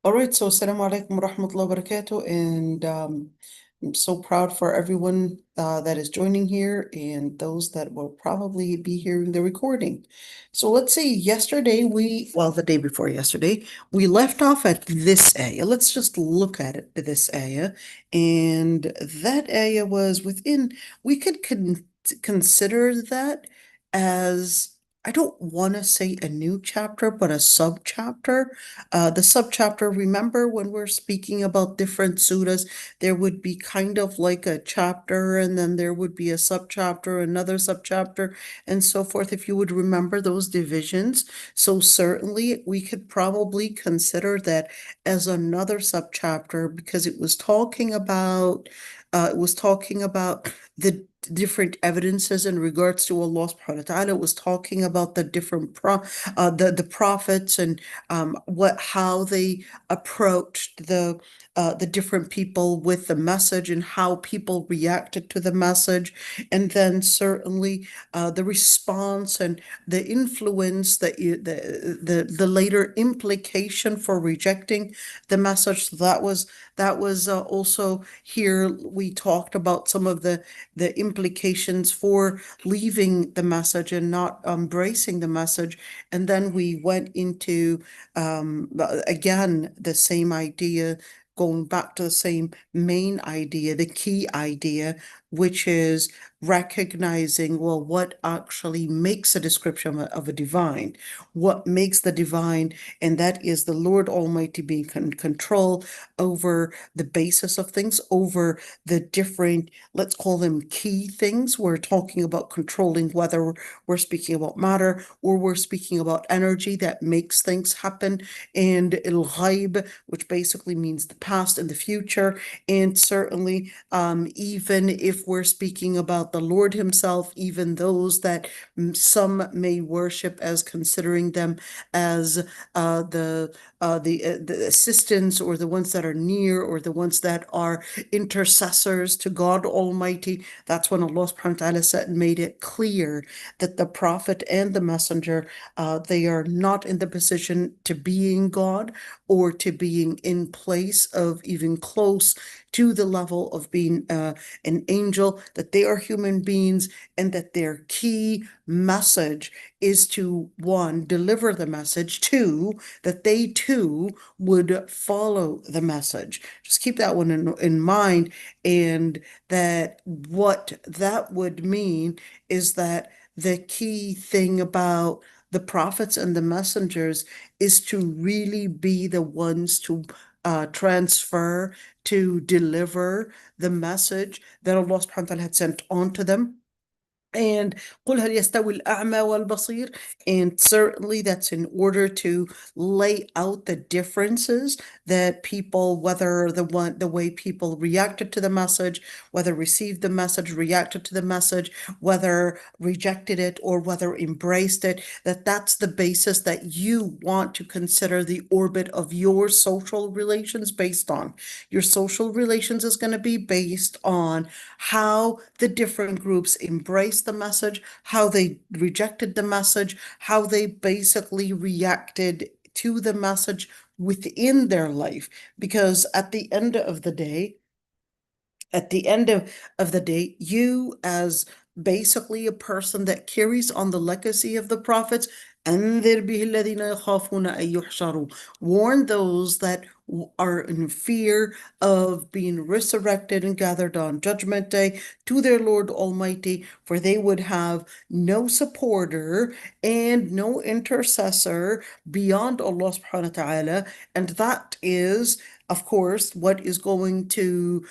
All right, so assalamu alaikum wa rahmatullahi wa barakatuh, and I'm so proud for everyone that is joining here and those that will probably be hearing the recording. So let's see, the day before yesterday, we left off at this ayah. Let's just look at it, this ayah, and that ayah was within, we could consider that as, I don't want to say a new chapter, but a sub-chapter. The subchapter, remember when we're speaking about different suttas, there would be kind of like a chapter, and then there would be a subchapter, another subchapter, and so forth, if you would remember those divisions. So certainly we could probably consider that as another subchapter because it was talking about the different evidences in regards to Allah subhanahu wa ta'ala. It was talking about the different the prophets and how they approached the different people with the message and how people reacted to the message, and then certainly the response and the influence the later implication for rejecting the message. So that was also here. We talked about some of the implications for leaving the message and not embracing the message. And then we went into, again, the same idea, going back to the same main idea, the key idea, which is recognizing, well, what actually makes a description of a divine, what makes the divine, and that is the Lord Almighty being in control over the basis of things, over the different, let's call them key things. We're talking about controlling whether we're speaking about matter or we're speaking about energy that makes things happen, and al-ghaib, which basically means the past and the future. And certainly, even if we're speaking about the Lord Himself, even those that some may worship as considering them as the assistants, or the ones that are near, or the ones that are intercessors to God Almighty. That's when Allah subhanahu wa ta'ala said, made it clear that the prophet and the messenger, they are not in the position to being God or to being in place of even close to the level of being an angel, that they are human beings, and that their key message is to, one, deliver the message, two, that they too would follow the message. Just keep that one in mind. And that what that would mean is that the key thing about the prophets and the messengers is to really be the ones to transfer, to deliver the message that Allah subhanahu wa ta'ala had sent on to them. And قل هل يستوي الأعمى والبصير, and certainly that's in order to lay out the differences that people, whether the way people reacted to the message, whether received the message, reacted to the message, whether rejected it or whether embraced it, that's the basis that you want to consider the orbit of your social relations based on. Your social relations is going to be based on how the different groups embraced the message, how they rejected the message, how they basically reacted to the message within their life. Because at the end of the day, you, as basically a person that carries on the legacy of the prophets, أنذر به الذين يخافون أن يحشروا, warn those that are in fear of being resurrected and gathered on Judgment Day to their Lord Almighty, for they would have no supporter and no intercessor beyond Allah subhanahu wa ta'ala. And that is, of course, what is going to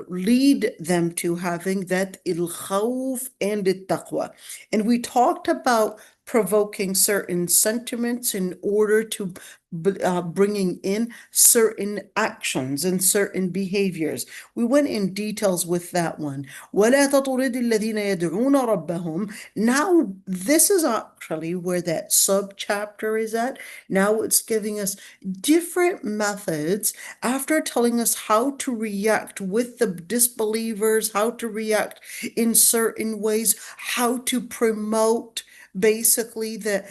lead them to having that il-khawf and it-taqwa. And we talked about provoking certain sentiments in order to bringing in certain actions and certain behaviors. We went in details with that one. وَلَا تَطْرُدِ الَّذِينَ يَدْعُونَ رَبَّهُم. Now, this is actually where that sub-chapter is at. Now it's giving us different methods after telling us how to react with the disbelievers, how to react in certain ways, how to promote basically that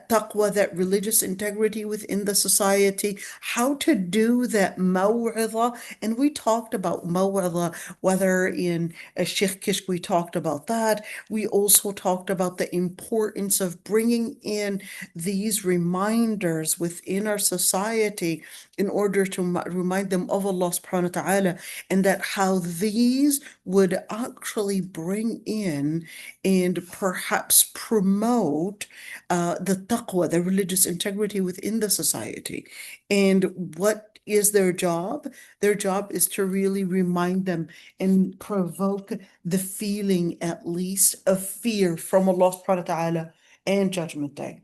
taqwa, that religious integrity within the society, how to do that maw'idha. And we talked about maw'idha, whether in Sheikh Kishk, we talked about that. We also talked about the importance of bringing in these reminders within our society in order to remind them of Allah subhanahu wa ta'ala, and that how these would actually bring in and perhaps promote the taqwa, the religious integrity within the society. And what is their job? Their job is to really remind them and provoke the feeling, at least, of fear from Allah subhanahu wa ta'ala and Judgment Day.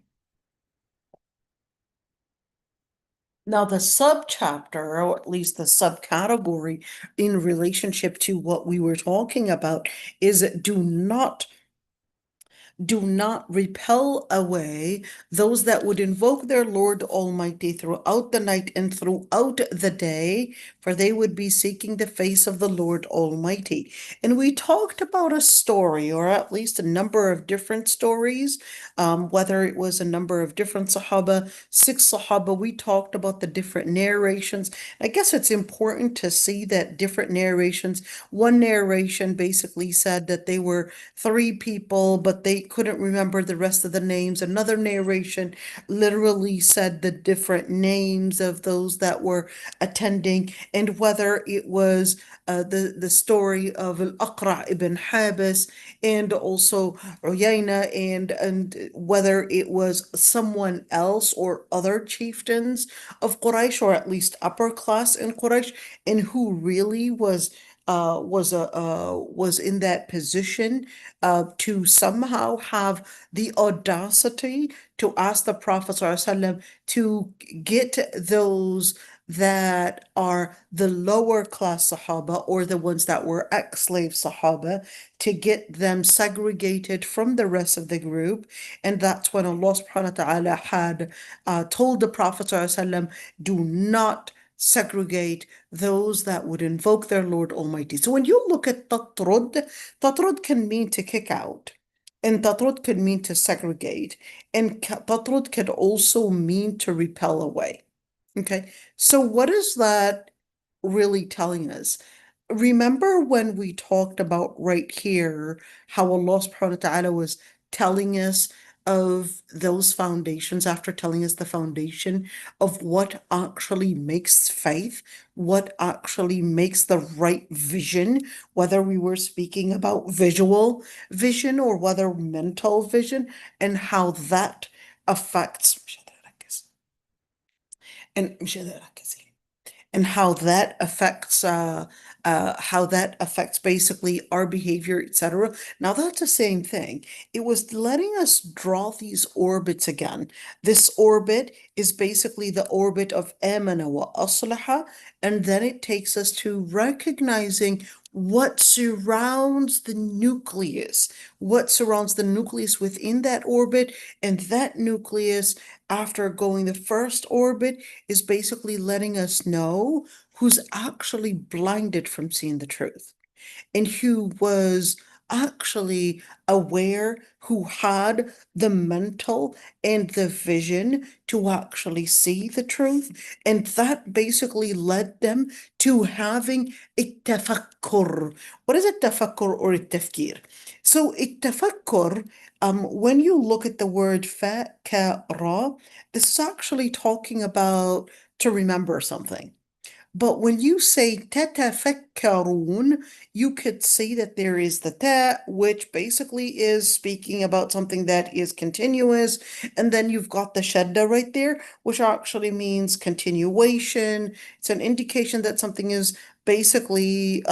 Now, the subchapter, or at least the subcategory in relationship to what we were talking about, is do not repel away those that would invoke their Lord Almighty throughout the night and throughout the day, for they would be seeking the face of the Lord Almighty. And we talked about a story, or at least a number of different stories, whether it was a number of different Sahaba, 6 Sahaba. We talked about the different narrations. I guess it's important to see that different narrations, one narration basically said that they were 3 people, but they couldn't remember the rest of the names. Another narration literally said the different names of those that were attending, and whether it was the story of Al-Aqra ibn Habis and also Uyayna, and whether it was someone else or other chieftains of Quraysh, or at least upper class in Quraysh, and who really was in that position to somehow have the audacity to ask the Prophet ﷺ to get those that are the lower class Sahaba, or the ones that were ex-slave Sahaba, to get them segregated from the rest of the group. And that's when Allah subhanahu wa ta'ala had told the Prophet ﷺ, do not segregate those that would invoke their Lord Almighty. So when you look at tatrud can mean to kick out, and tatrud can mean to segregate, and tatrud can also mean to repel away. Okay, so what is that really telling us? Remember when we talked about right here how Allah subhanahu wa ta'ala was telling us of those foundations, after telling us the foundation of what actually makes faith, what actually makes the right vision, whether we were speaking about visual vision or whether mental vision, and how that affects and how that affects basically our behavior, etc. Now that's the same thing. It was letting us draw these orbits again. This orbit is basically the orbit of amana wa aslaha, and then it takes us to recognizing what surrounds the nucleus, within that orbit, and that nucleus, after going the first orbit, is basically letting us know who's actually blinded from seeing the truth, and who was actually aware, who had the mental and the vision to actually see the truth. And that basically led them to having التفكر. What is التفكر or التفكير? So التفكر, when you look at the word فكر, this is actually talking about to remember something. But when you say تتفكرون, you could see that there is the ta, which basically is speaking about something that is continuous. And then you've got the shadda right there, which actually means continuation. It's an indication that something is basically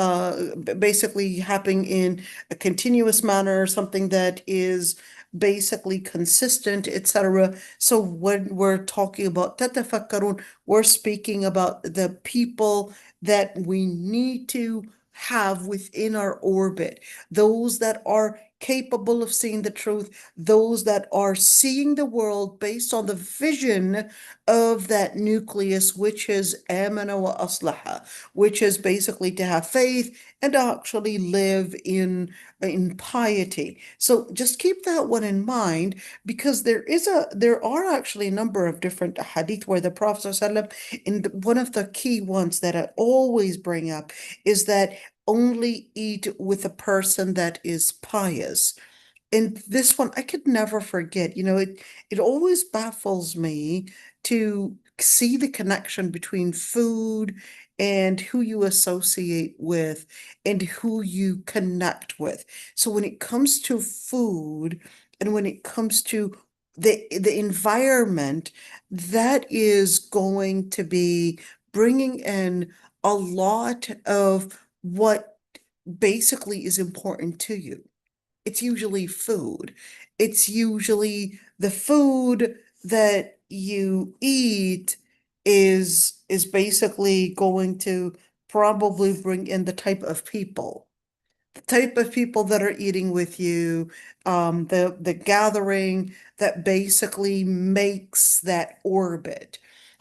happening in a continuous manner, something that is basically consistent, etc. So when we're talking about تتفكرون, we're speaking about the people that we need to have within our orbit, those that are capable of seeing the truth, those that are seeing the world based on the vision of that nucleus, which is amana wa aslaha, which is basically to have faith and actually live in piety. So just keep that one in mind, because there are actually a number of different hadith where the Prophet ﷺ, one of the key ones that I always bring up is that only eat with a person that is pious. And this one I could never forget. It always baffles me to see the connection between food and who you associate with and who you connect with. So when it comes to food and when it comes to the environment, that is going to be bringing in a lot of what basically is important to you. It's usually food. It's usually the food that you eat is basically going to probably bring in the type of people that are eating with you, the gathering that basically makes that orbit.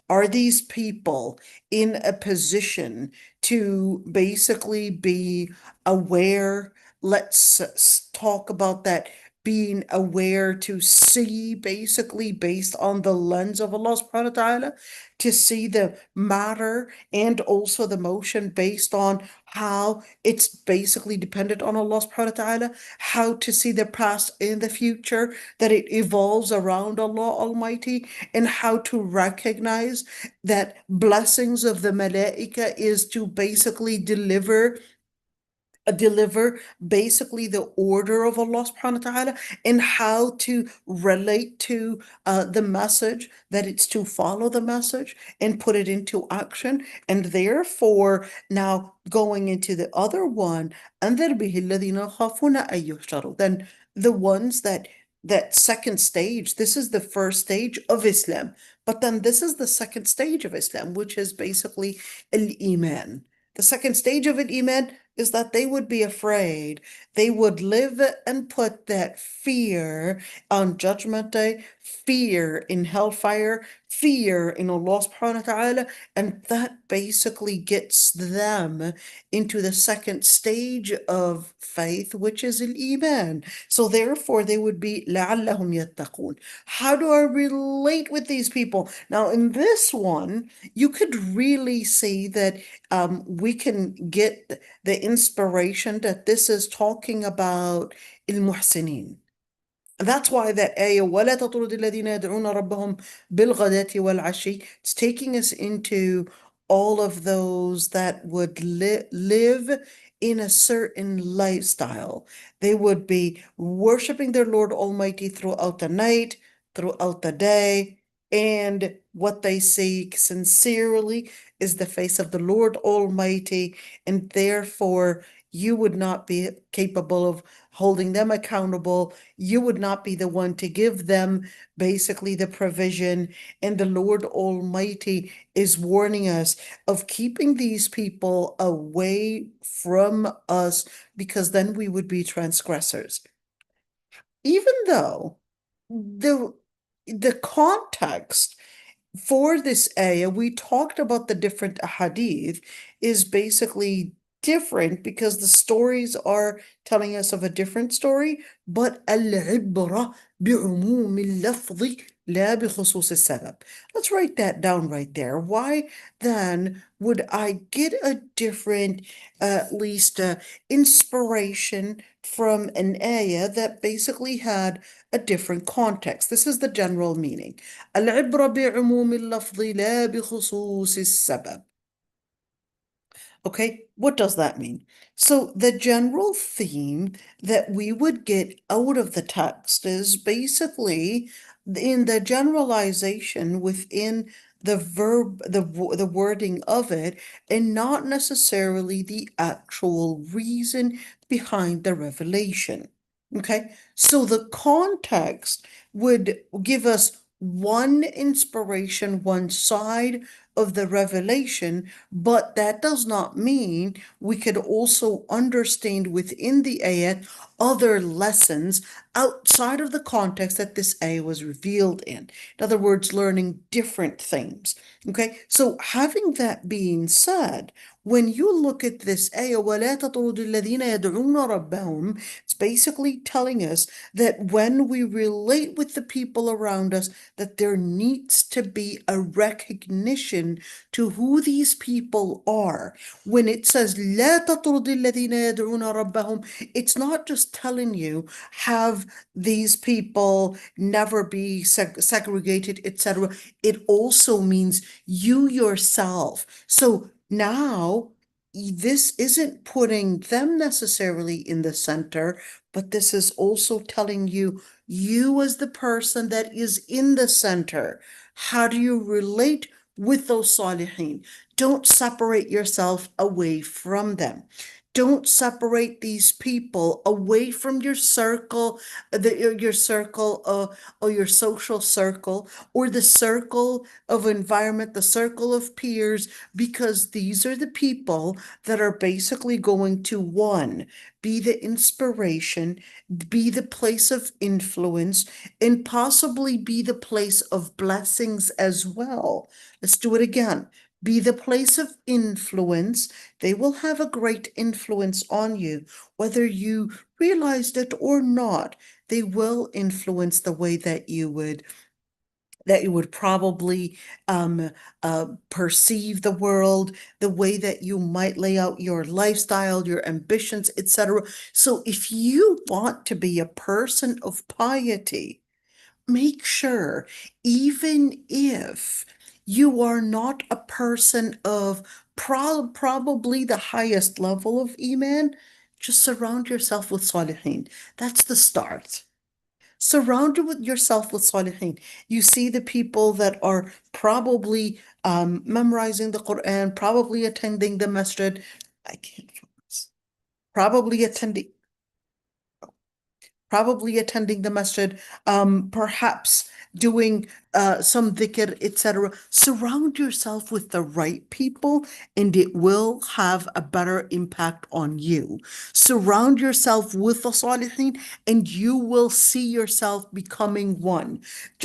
Are these people in a position to basically be aware? Let's talk about that, being aware to see basically based on the lens of Allah subhanahu wa ta'ala, to see the matter and also the motion based on how it's basically dependent on Allah subhanahu wa ta'ala, how to see the past and the future, that it evolves around Allah Almighty, and how to recognize that blessings of the malaika is to basically deliver basically the order of Allah subhanahu wa ta'ala, and how to relate to the message, that it's to follow the message and put it into action. And therefore, now going into the other one, أَنذِرْ بِهِ الَّذِينَ يَخَافُونَ أَن يُحْشَرُوا, then the ones that second stage, this is the first stage of Islam, but then this is the second stage of Islam, which is basically al-Iman. The second stage of al-Iman is that they would be afraid. They would live and put that fear on Judgment Day, fear in hellfire, fear in Allah subhanahu wa ta'ala, and that basically gets them into the second stage of faith, which is al-Iman. So therefore, they would be لَعَلَّهُمْ يَتَّقُونَ. How do I relate with these people? Now, in this one, you could really see that we can get the inspiration that this is talking about المحسنين. That's why that ayah, وَلَا تَطْرُدِ الَّذِينَ يَدْعُونَ رَبَّهُمْ بِالْغَدَاةِ وَالْعَشِيِّ, it's taking us into all of those that would live in a certain lifestyle. They would be worshiping their Lord Almighty throughout the night, throughout the day, and what they seek sincerely is the face of the Lord Almighty, and therefore you would not be capable of holding them accountable. You would not be the one to give them basically the provision. And the Lord Almighty is warning us of keeping these people away from us, because then we would be transgressors. Even though the context for this ayah, we talked about the different hadith, is basically different because the stories are telling us of a different story, but al-ibra bi'umum al-lafzi la bi khusus al-sabab. Let's write that down right there. Why then would I get a different, at least inspiration from an ayah that basically had a different context? This is the general meaning. العبرة بعموم اللفظ لا بخصوص السبب. Okay, what does that mean? So the general theme that we would get out of the text is basically in the generalization within the verb, the wording of it, and not necessarily the actual reason behind the revelation. Okay, so the context would give us one inspiration, one side of the revelation, but that does not mean we could also understand within the ayat other lessons outside of the context that this ayah was revealed in. In other words, learning different things. Okay, so having that being said, when you look at this ayah, وَلَا تَطْرُدِ الَّذِينَ يَدْعُونَ رَبَّهُمْ, it's basically telling us that when we relate with the people around us, that there needs to be a recognition to who these people are. When it says لا تطرد الذين يدعون ربهم, it's not just telling you have these people never be segregated, etc. It also means you yourself. So now this isn't putting them necessarily in the center, but this is also telling you, you as the person that is in the center, how do you relate with those salihin? Don't separate yourself away from them. Don't separate these people away from your circle, your circle or your social circle, or the circle of environment, the circle of peers, because these are the people that are basically going to, one, be the inspiration, be the place of influence, and possibly be the place of blessings as well. Let's do it again. Be the place of influence. They will have a great influence on you, whether you realized it or not. They will influence the way that you would probably perceive the world, the way that you might lay out your lifestyle, your ambitions, etc. So if you want to be a person of piety, make sure, even if you are not a person of probably the highest level of Iman, just surround yourself with Salihin. That's the start. Surround yourself with Salihin. You see the people that are probably memorizing the Quran, probably attending the masjid. I can't focus. Probably attending the masjid, perhaps doing some dhikr, etc. Surround yourself with the right people, and it will have a better impact on you. Surround yourself with the salihin, and you will see yourself becoming one.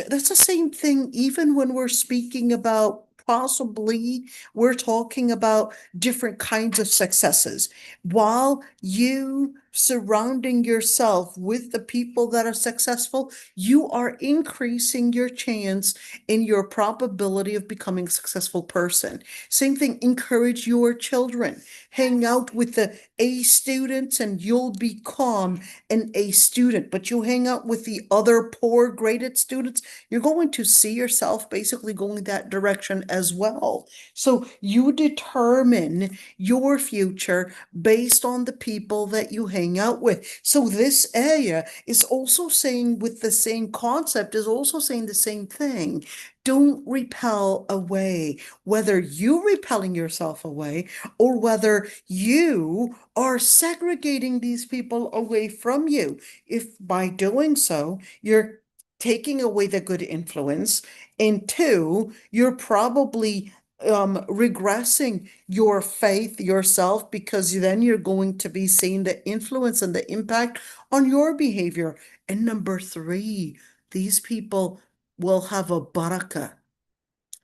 That's the same thing even when we're speaking about, possibly we're talking about different kinds of successes. While you surrounding yourself with the people that are successful, you are increasing your chance in your probability of becoming a successful person. Same thing, encourage your children. Hang out with the A students and you'll become an A student. But you hang out with the other poor graded students, you're going to see yourself basically going that direction as well. So you determine your future based on the people that you hang out with. So this ayah is also saying, with the same concept, is also saying the same thing. Don't repel away, whether you repelling yourself away or whether you are segregating these people away from you. If by doing so, you're taking away the good influence, and two, you're probably regressing your faith yourself, because then you're going to be seeing the influence and the impact on your behavior. And number three, these people will have a barakah.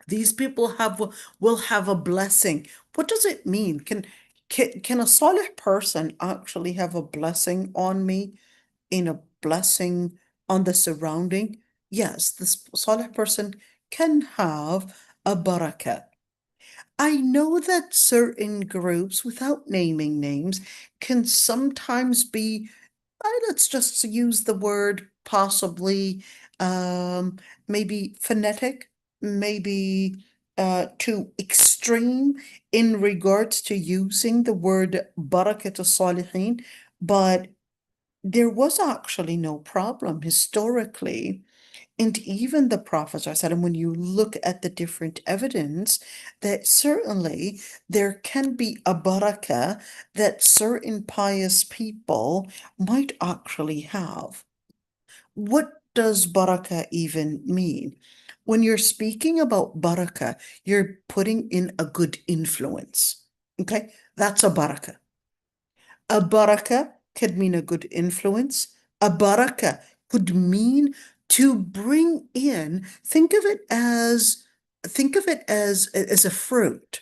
These people will have a blessing. What does it mean? Can a salih person actually have a blessing on me, in a blessing on the surrounding? Yes, this salih person can have a barakah. I know that certain groups, without naming names, can sometimes be, let's just use the word possibly, maybe phonetic, maybe too extreme in regards to using the word barakat salihin, but there was actually no problem historically. And even the prophets are said, and when you look at the different evidence, that certainly there can be a barakah that certain pious people might actually have. What does barakah even mean? When you're speaking about barakah, you're putting in a good influence. Okay? That's a barakah. A barakah could mean a good influence. A barakah could mean to bring in, think of it as a fruit.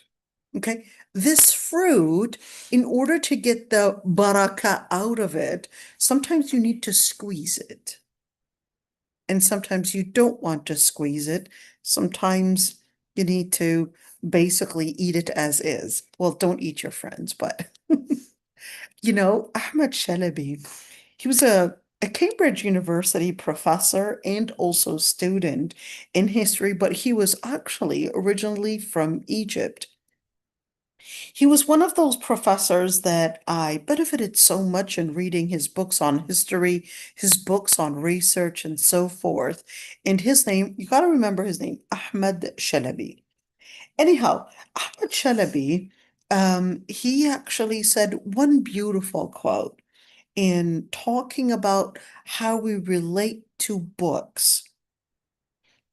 Okay? This fruit, in order to get the barakah out of it, sometimes you need to squeeze it. And sometimes you don't want to squeeze it. Sometimes you need to basically eat it as is. Well, don't eat your friends, but Ahmed Shalabi, he was a Cambridge University professor and also student in history, but he was actually originally from Egypt. He was one of those professors that I benefited so much in reading his books on history, his books on research, and so forth. And his name, you got to remember his name, Ahmed Shalabi. Anyhow, Ahmed Shalabi, he actually said one beautiful quote in talking about how we relate to books.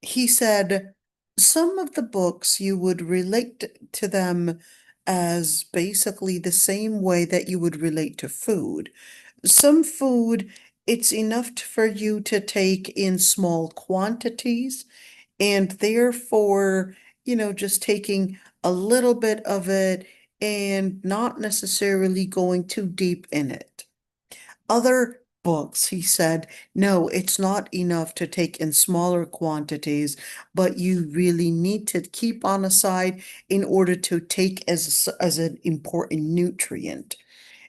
He said, some of the books you would relate to them as basically the same way that you would relate to food. Some food, it's enough for you to take in small quantities, and therefore, just taking a little bit of it and not necessarily going too deep in it. Other books, he said, no, it's not enough to take in smaller quantities, but you really need to keep on aside in order to take as an important nutrient.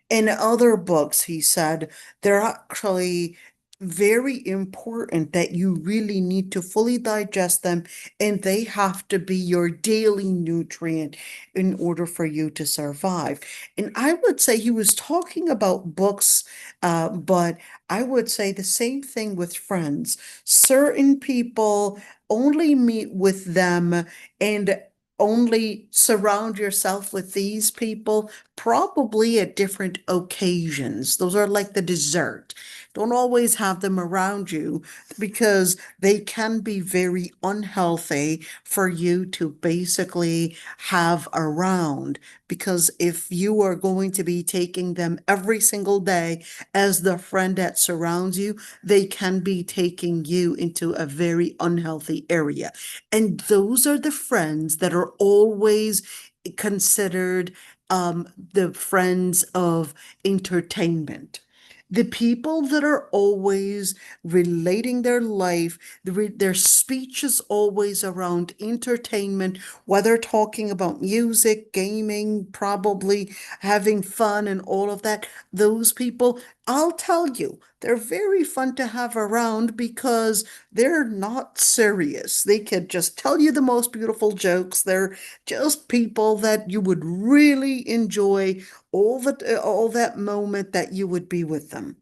In other books, he said, they're actually very important that you really need to fully digest them, and they have to be your daily nutrient in order for you to survive. And I would say he was talking about books, but I would say the same thing with friends. Certain people only meet with them and only surround yourself with these people probably at different occasions. Those are like the dessert. Don't always have them around you because they can be very unhealthy for you to basically have around. Because if you are going to be taking them every single day as the friend that surrounds you, they can be taking you into a very unhealthy area. And those are the friends that are always considered the friends of entertainment. The people that are always relating their life, their speech is always around entertainment, whether talking about music, gaming, probably having fun and all of that. Those people, I'll tell you, they're very fun to have around because they're not serious. They can just tell you the most beautiful jokes. They're just people that you would really enjoy all that moment that you would be with them.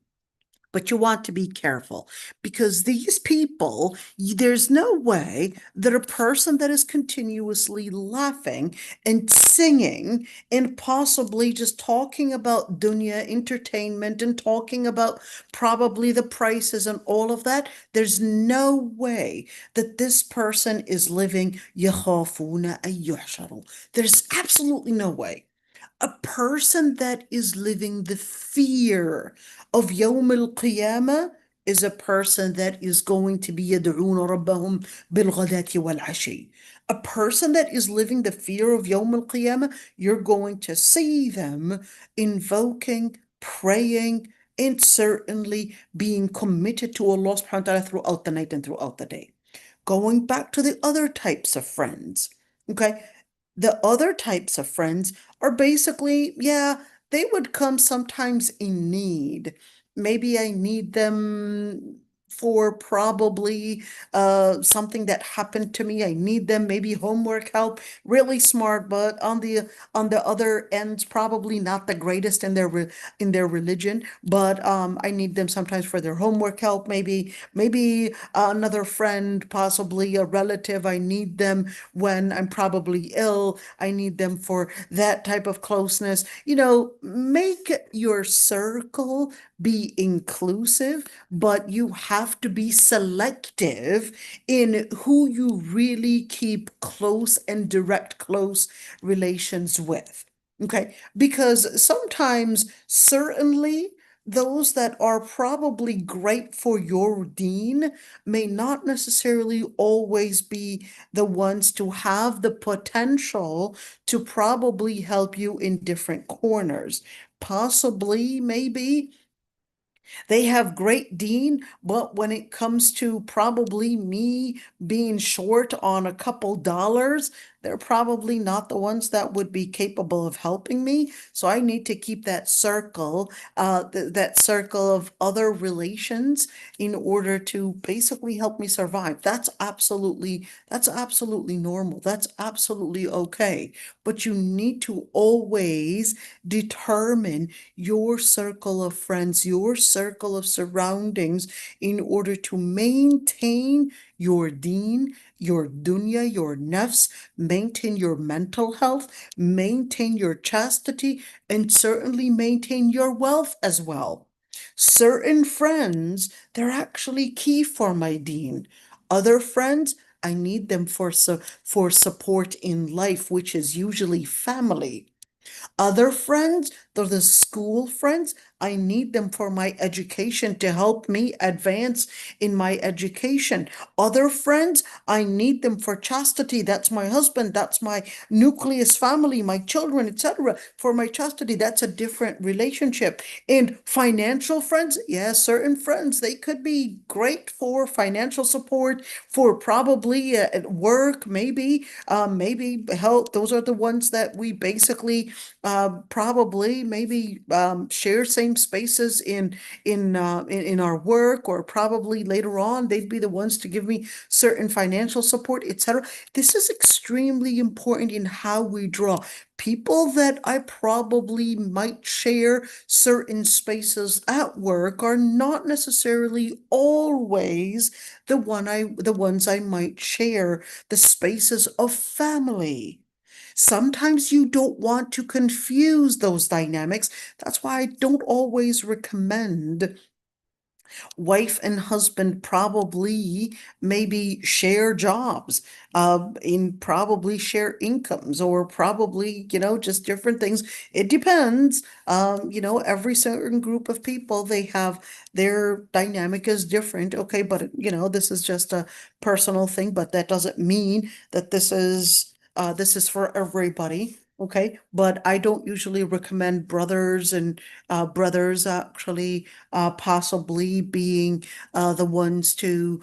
But you want to be careful because these people, there's no way that a person that is continuously laughing and singing and possibly just talking about dunya entertainment and talking about probably the prices and all of that, there's no way that this person is living يخافون أن يحشروا. There's absolutely no way. A person that is living the fear of Yawm al-Qiyamah is a person that is going to be يدعون ربهم بالغداة والعشي. A person that is living the fear of Yawm al-Qiyamah, you're going to see them invoking, praying, and certainly being committed to Allah subhanahu wa ta'ala throughout the night and throughout the day. Going back to the other types of friends, okay? The other types of friends are basically, yeah, they would come sometimes in need. Maybe I need them for probably something that happened to me. I need them, maybe homework help. Really smart, but on the other ends, probably not the greatest in their religion. But I need them sometimes for their homework help. Maybe another friend, possibly a relative. I need them when I'm probably ill. I need them for that type of closeness. Make your circle be inclusive, but you have to be selective in who you really keep close and direct close relations with. Okay, because sometimes, certainly, those that are probably great for your deen may not necessarily always be the ones to have the potential to probably help you in different corners. Possibly, maybe they have great deen, but when it comes to probably me being short on a couple dollars, they're probably not the ones that would be capable of helping me. So I need to keep that circle, that circle of other relations in order to basically help me survive. That's absolutely normal. That's absolutely okay. But you need to always determine your circle of friends, your circle of surroundings in order to maintain your deen, your dunya, your nafs, maintain your mental health, maintain your chastity, and certainly maintain your wealth as well. Certain friends, they're actually key for my deen. Other friends, I need them for support in life, which is usually family. Other friends, they're the school friends. I need them for my education to help me advance in my education. Other friends, I need them for chastity. That's my husband, that's my nucleus family, my children, etc. For my chastity, that's a different relationship. And financial friends, yeah, certain friends, they could be great for financial support, for probably at work, maybe help. Those are the ones that we basically probably maybe share same spaces in our work, or probably later on they'd be the ones to give me certain financial support, etc. This is extremely important in how we draw. People that I probably might share certain spaces at work are not necessarily always the ones I might share the spaces of family. Sometimes you don't want to confuse those dynamics. That's why I don't always recommend wife and husband probably maybe share jobs, in probably share incomes, or probably, just different things. It depends. Every certain group of people, they have their dynamic is different. Okay, but this is just a personal thing, but that doesn't mean that this is for everybody. Okay, but I don't usually recommend brothers actually possibly being the ones to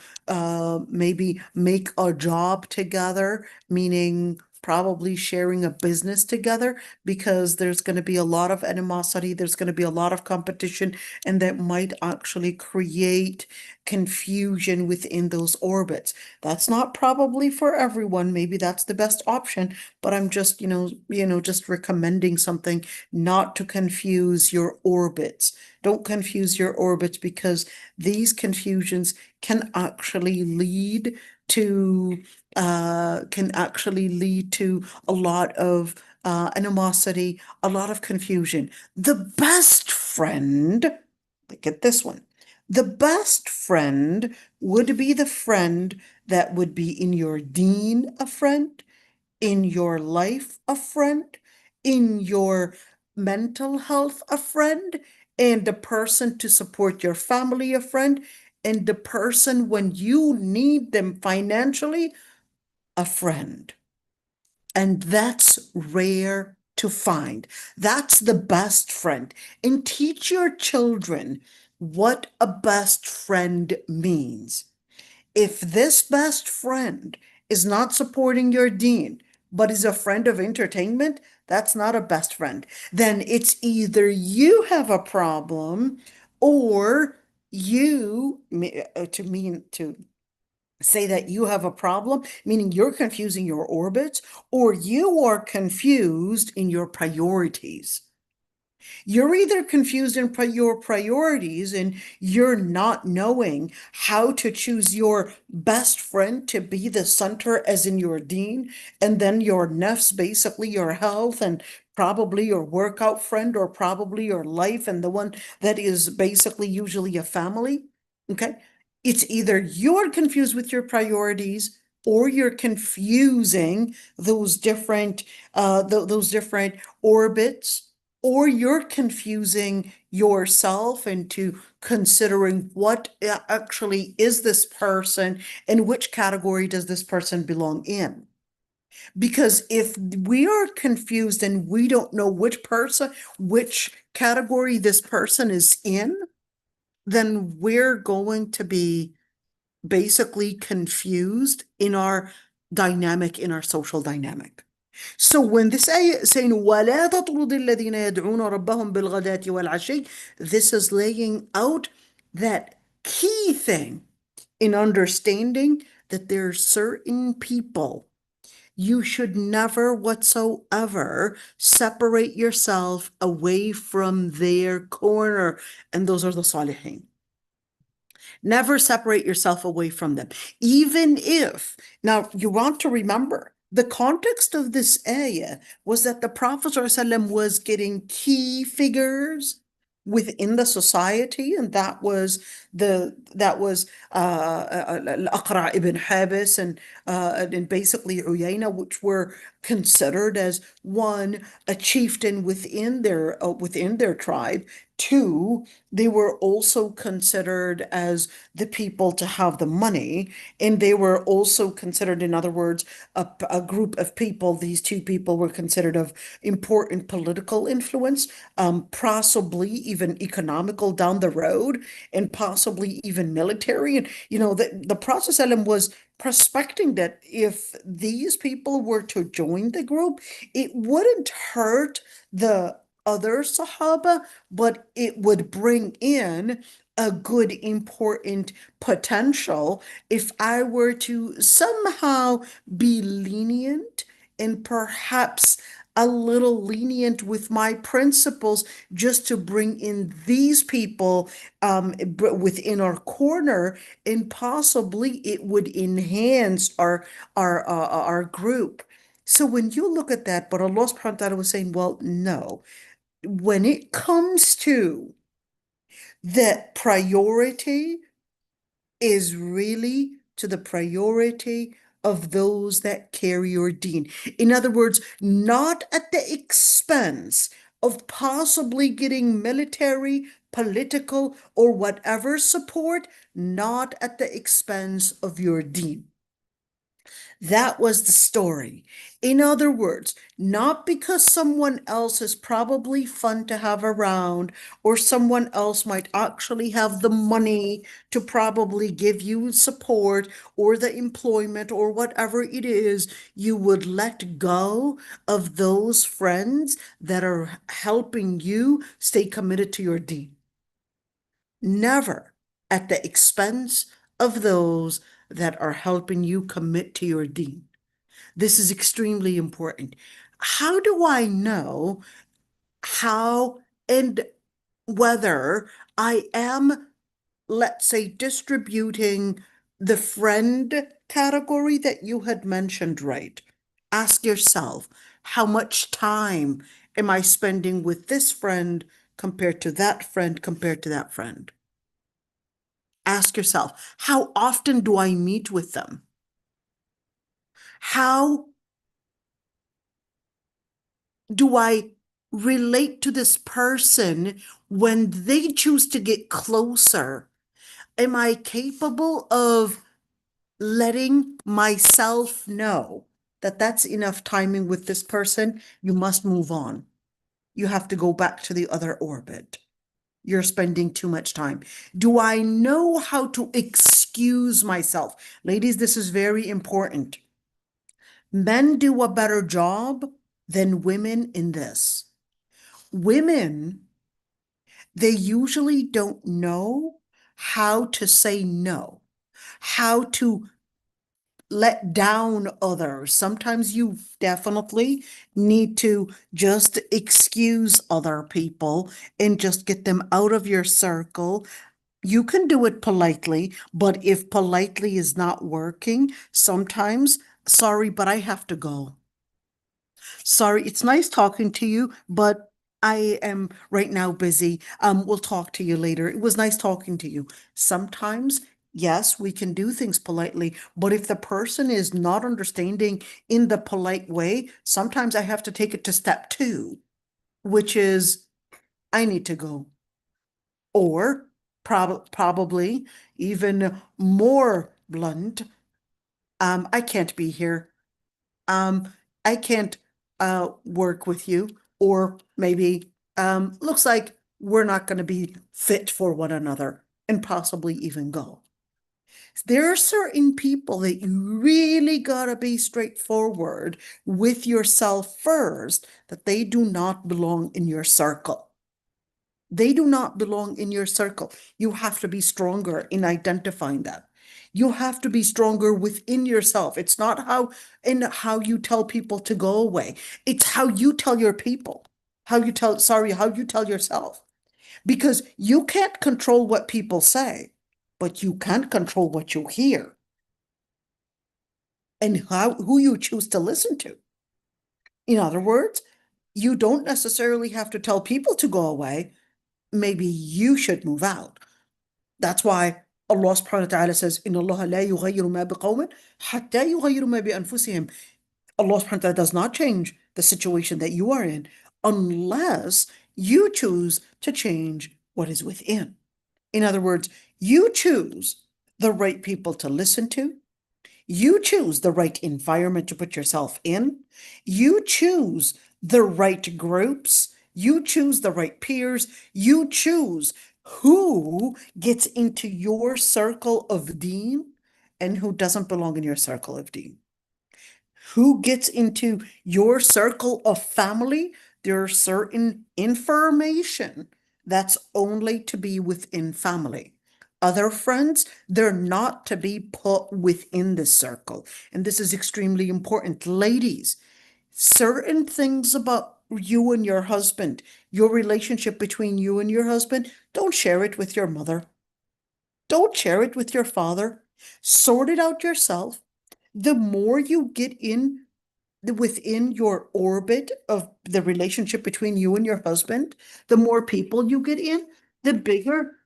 maybe make a job together, meaning probably sharing a business together, because there's going to be a lot of animosity, there's going to be a lot of competition, and that might actually create confusion within those orbits. That's not probably for everyone. Maybe that's the best option, but I'm just, just recommending something not to confuse your orbits. Don't confuse your orbits, because these confusions can actually lead to a lot of animosity, a lot of confusion. The best friend, look at this one. The best friend would be the friend that would be in your deen a friend, in your life a friend, in your mental health a friend, and the person to support your family a friend, and the person when you need them financially a friend. And that's rare to find. That's the best friend. And teach your children what a best friend means. If this best friend is not supporting your deen, but is a friend of entertainment, that's not a best friend. Then it's either you have a problem, or to say that you have a problem, meaning you're confusing your orbits, or you are confused in your priorities. You're either confused in your priorities, and you're not knowing how to choose your best friend to be the center, as in your deen, and then your nafs, basically your health and probably your workout friend, or probably your life, and the one that is basically usually a family. Okay. It's either you're confused with your priorities, or you're confusing those different those different orbits, or you're confusing yourself into considering what actually is this person and which category does this person belong in. Because if we are confused and we don't know which category this person is in, then we're going to be basically confused in our dynamic, in our social dynamic. So when this ayah is saying, وَلَا تَطْرُدِ الَّذِينَ يَدْعُونَ رَبَّهُم بِالْغَدَاةِ وَالْعَشِيِّ, this is laying out that key thing in understanding that there are certain people you should never whatsoever separate yourself away from their corner, and those are the salihin. Never separate yourself away from them. Even if, now you want to remember, the context of this ayah was that the Prophet ﷺ was getting key figures within the society, and Al-Aqra ibn Habis and basically Uyayna, which were considered as one, a chieftain within their tribe. Two, they were also considered as the people to have the money, and they were also considered, in other words, a group of people. These two people were considered of important political influence, possibly even economical down the road, and possibly even military. And the Prophet ﷺ was prospecting that if these people were to join the group, it wouldn't hurt the other Sahaba, but it would bring in a good, important potential if I were to somehow be lenient, and perhaps a little lenient with my principles, just to bring in these people within our corner, and possibly it would enhance our group. So when you look at that, but Allah subhanahu wa ta'ala was saying, well, no, when it comes to that, priority is really to the priority of those that carry your deen. In other words, not at the expense of possibly getting military, political, or whatever support, not at the expense of your deen. That was the story. In other words, not because someone else is probably fun to have around, or someone else might actually have the money to probably give you support or the employment or whatever it is, you would let go of those friends that are helping you stay committed to your deen. Never at the expense of those that are helping you commit to your deen. This is extremely important. How do I know how and whether I am, let's say, distributing the friend category that you had mentioned, right? Ask yourself, how much time am I spending with this friend compared to that friend compared to that friend? Ask yourself, how often do I meet with them? How do I relate to this person when they choose to get closer? Am I capable of letting myself know that that's enough timing with this person? You must move on. You have to go back to the other orbit. You're spending too much time. Do I know how to excuse myself? Ladies, this is very important. Men do a better job than women in this. Women, they usually don't know how to say no, how to let down others. Sometimes you definitely need to just excuse other people and just get them out of your circle. You can do it politely, but if politely is not working, sometimes, sorry, but I have to go. Sorry, it's nice talking to you, but I am right now busy. We'll talk to you later. It was nice talking to you. Sometimes, yes, we can do things politely, but if the person is not understanding in the polite way, sometimes I have to take it to step two, which is I need to go. Or probably even more blunt, I can't be here. um, I can't work with you, or maybe looks like we're not going to be fit for one another and possibly even go. There are certain people that you really gotta be straightforward with yourself first, that they do not belong in your circle. They do not belong in your circle. You have to be stronger in identifying that. You have to be stronger within yourself. It's not how you tell people to go away. It's how you tell your people. How you tell yourself. Because you can't control what people say, but you can control what you hear and who you choose to listen to. In other words, you don't necessarily have to tell people to go away. Maybe you should move out. That's why Allah subhanahu wa ta'ala says, إِنَّ اللَّهَ لَا يُغَيِّرُ مَا بِقَوْمٍ حَتَّى يُغَيِّرُ مَا بِأَنفُسِهِمْ. Allah subhanahu wa ta'ala does not change the situation that you are in unless you choose to change what is within. In other words, you choose the right people to listen to. You choose the right environment to put yourself in. You choose the right groups. You choose the right peers. You choose who gets into your circle of deen and who doesn't belong in your circle of deen. Who gets into your circle of family? There are certain information that's only to be within family. Other friends, they're not to be put within the circle. And this is extremely important. Ladies, certain things about you and your husband, your relationship between you and your husband, don't share it with your mother. Don't share it with your father. Sort it out yourself. The more you get in within your orbit of the relationship between you and your husband, the more people you get in, the bigger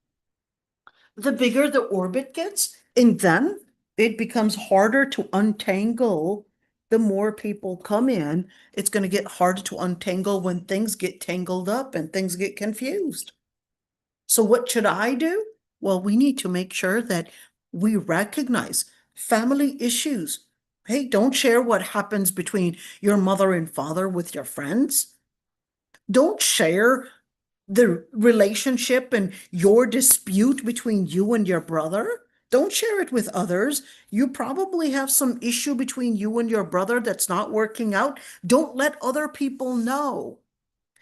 the orbit gets, and then it becomes harder to untangle. The more people come in, it's going to get harder to untangle when things get tangled up and things get confused. So what should I do? Well, we need to make sure that we recognize family issues. Hey, don't share what happens between your mother and father with your friends. Don't share the relationship and your dispute between you and your brother. Don't share it with others. You probably have some issue between you and your brother that's not working out. Don't let other people know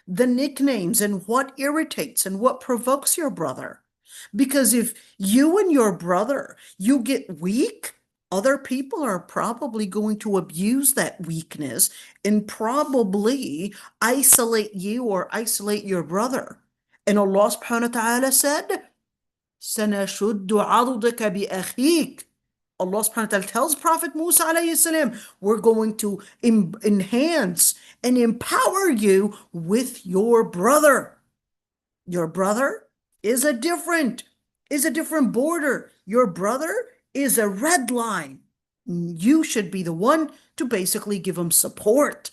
the nicknames and what irritates and what provokes your brother. Because if you and your brother, you get weak, other people are probably going to abuse that weakness and probably isolate you or isolate your brother. And Allah subhanahu wa ta'ala said, سَنَشُدُّ عَضُدَكَ بِأَخِيكَ. Allah subhanahu wa ta'ala tells Prophet Musa alayhi salam, we're going to enhance and empower you with your brother. Your brother is a different border. Your brother is a red line. You should be the one to basically give him support.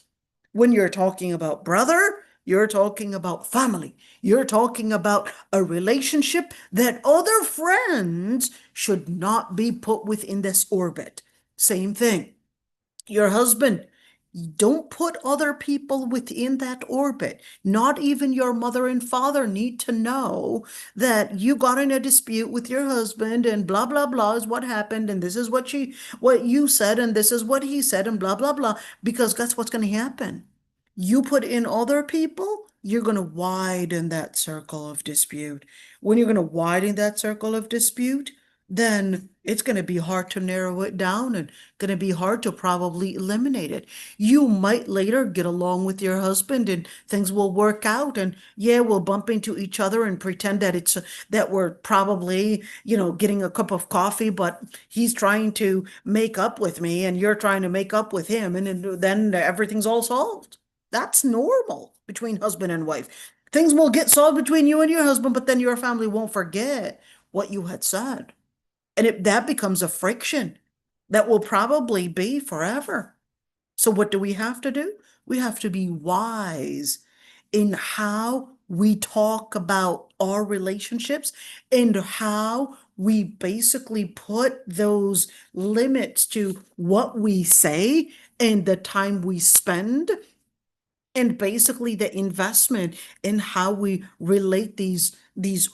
When you're talking about brother, you're talking about family. You're talking about a relationship that other friends should not be put within this orbit. Same thing. Your husband, don't put other people within that orbit. Not even your mother and father need to know that you got in a dispute with your husband and blah, blah, blah is what happened. And this is what you said. And this is what he said and blah, blah, blah, because that's what's going to happen. You put in other people, you're going to widen that circle of dispute. When you're going to widen that circle of dispute, then it's going to be hard to narrow it down and going to be hard to probably eliminate it. You might later get along with your husband and things will work out and yeah, we'll bump into each other and pretend that it's that we're probably, getting a cup of coffee, but he's trying to make up with me and you're trying to make up with him and then everything's all solved. That's normal between husband and wife. Things will get solved between you and your husband, but then your family won't forget what you had said. And that becomes a friction that will probably be forever. So what do we have to do? We have to be wise in how we talk about our relationships and how we basically put those limits to what we say and the time we spend and basically the investment in how we relate these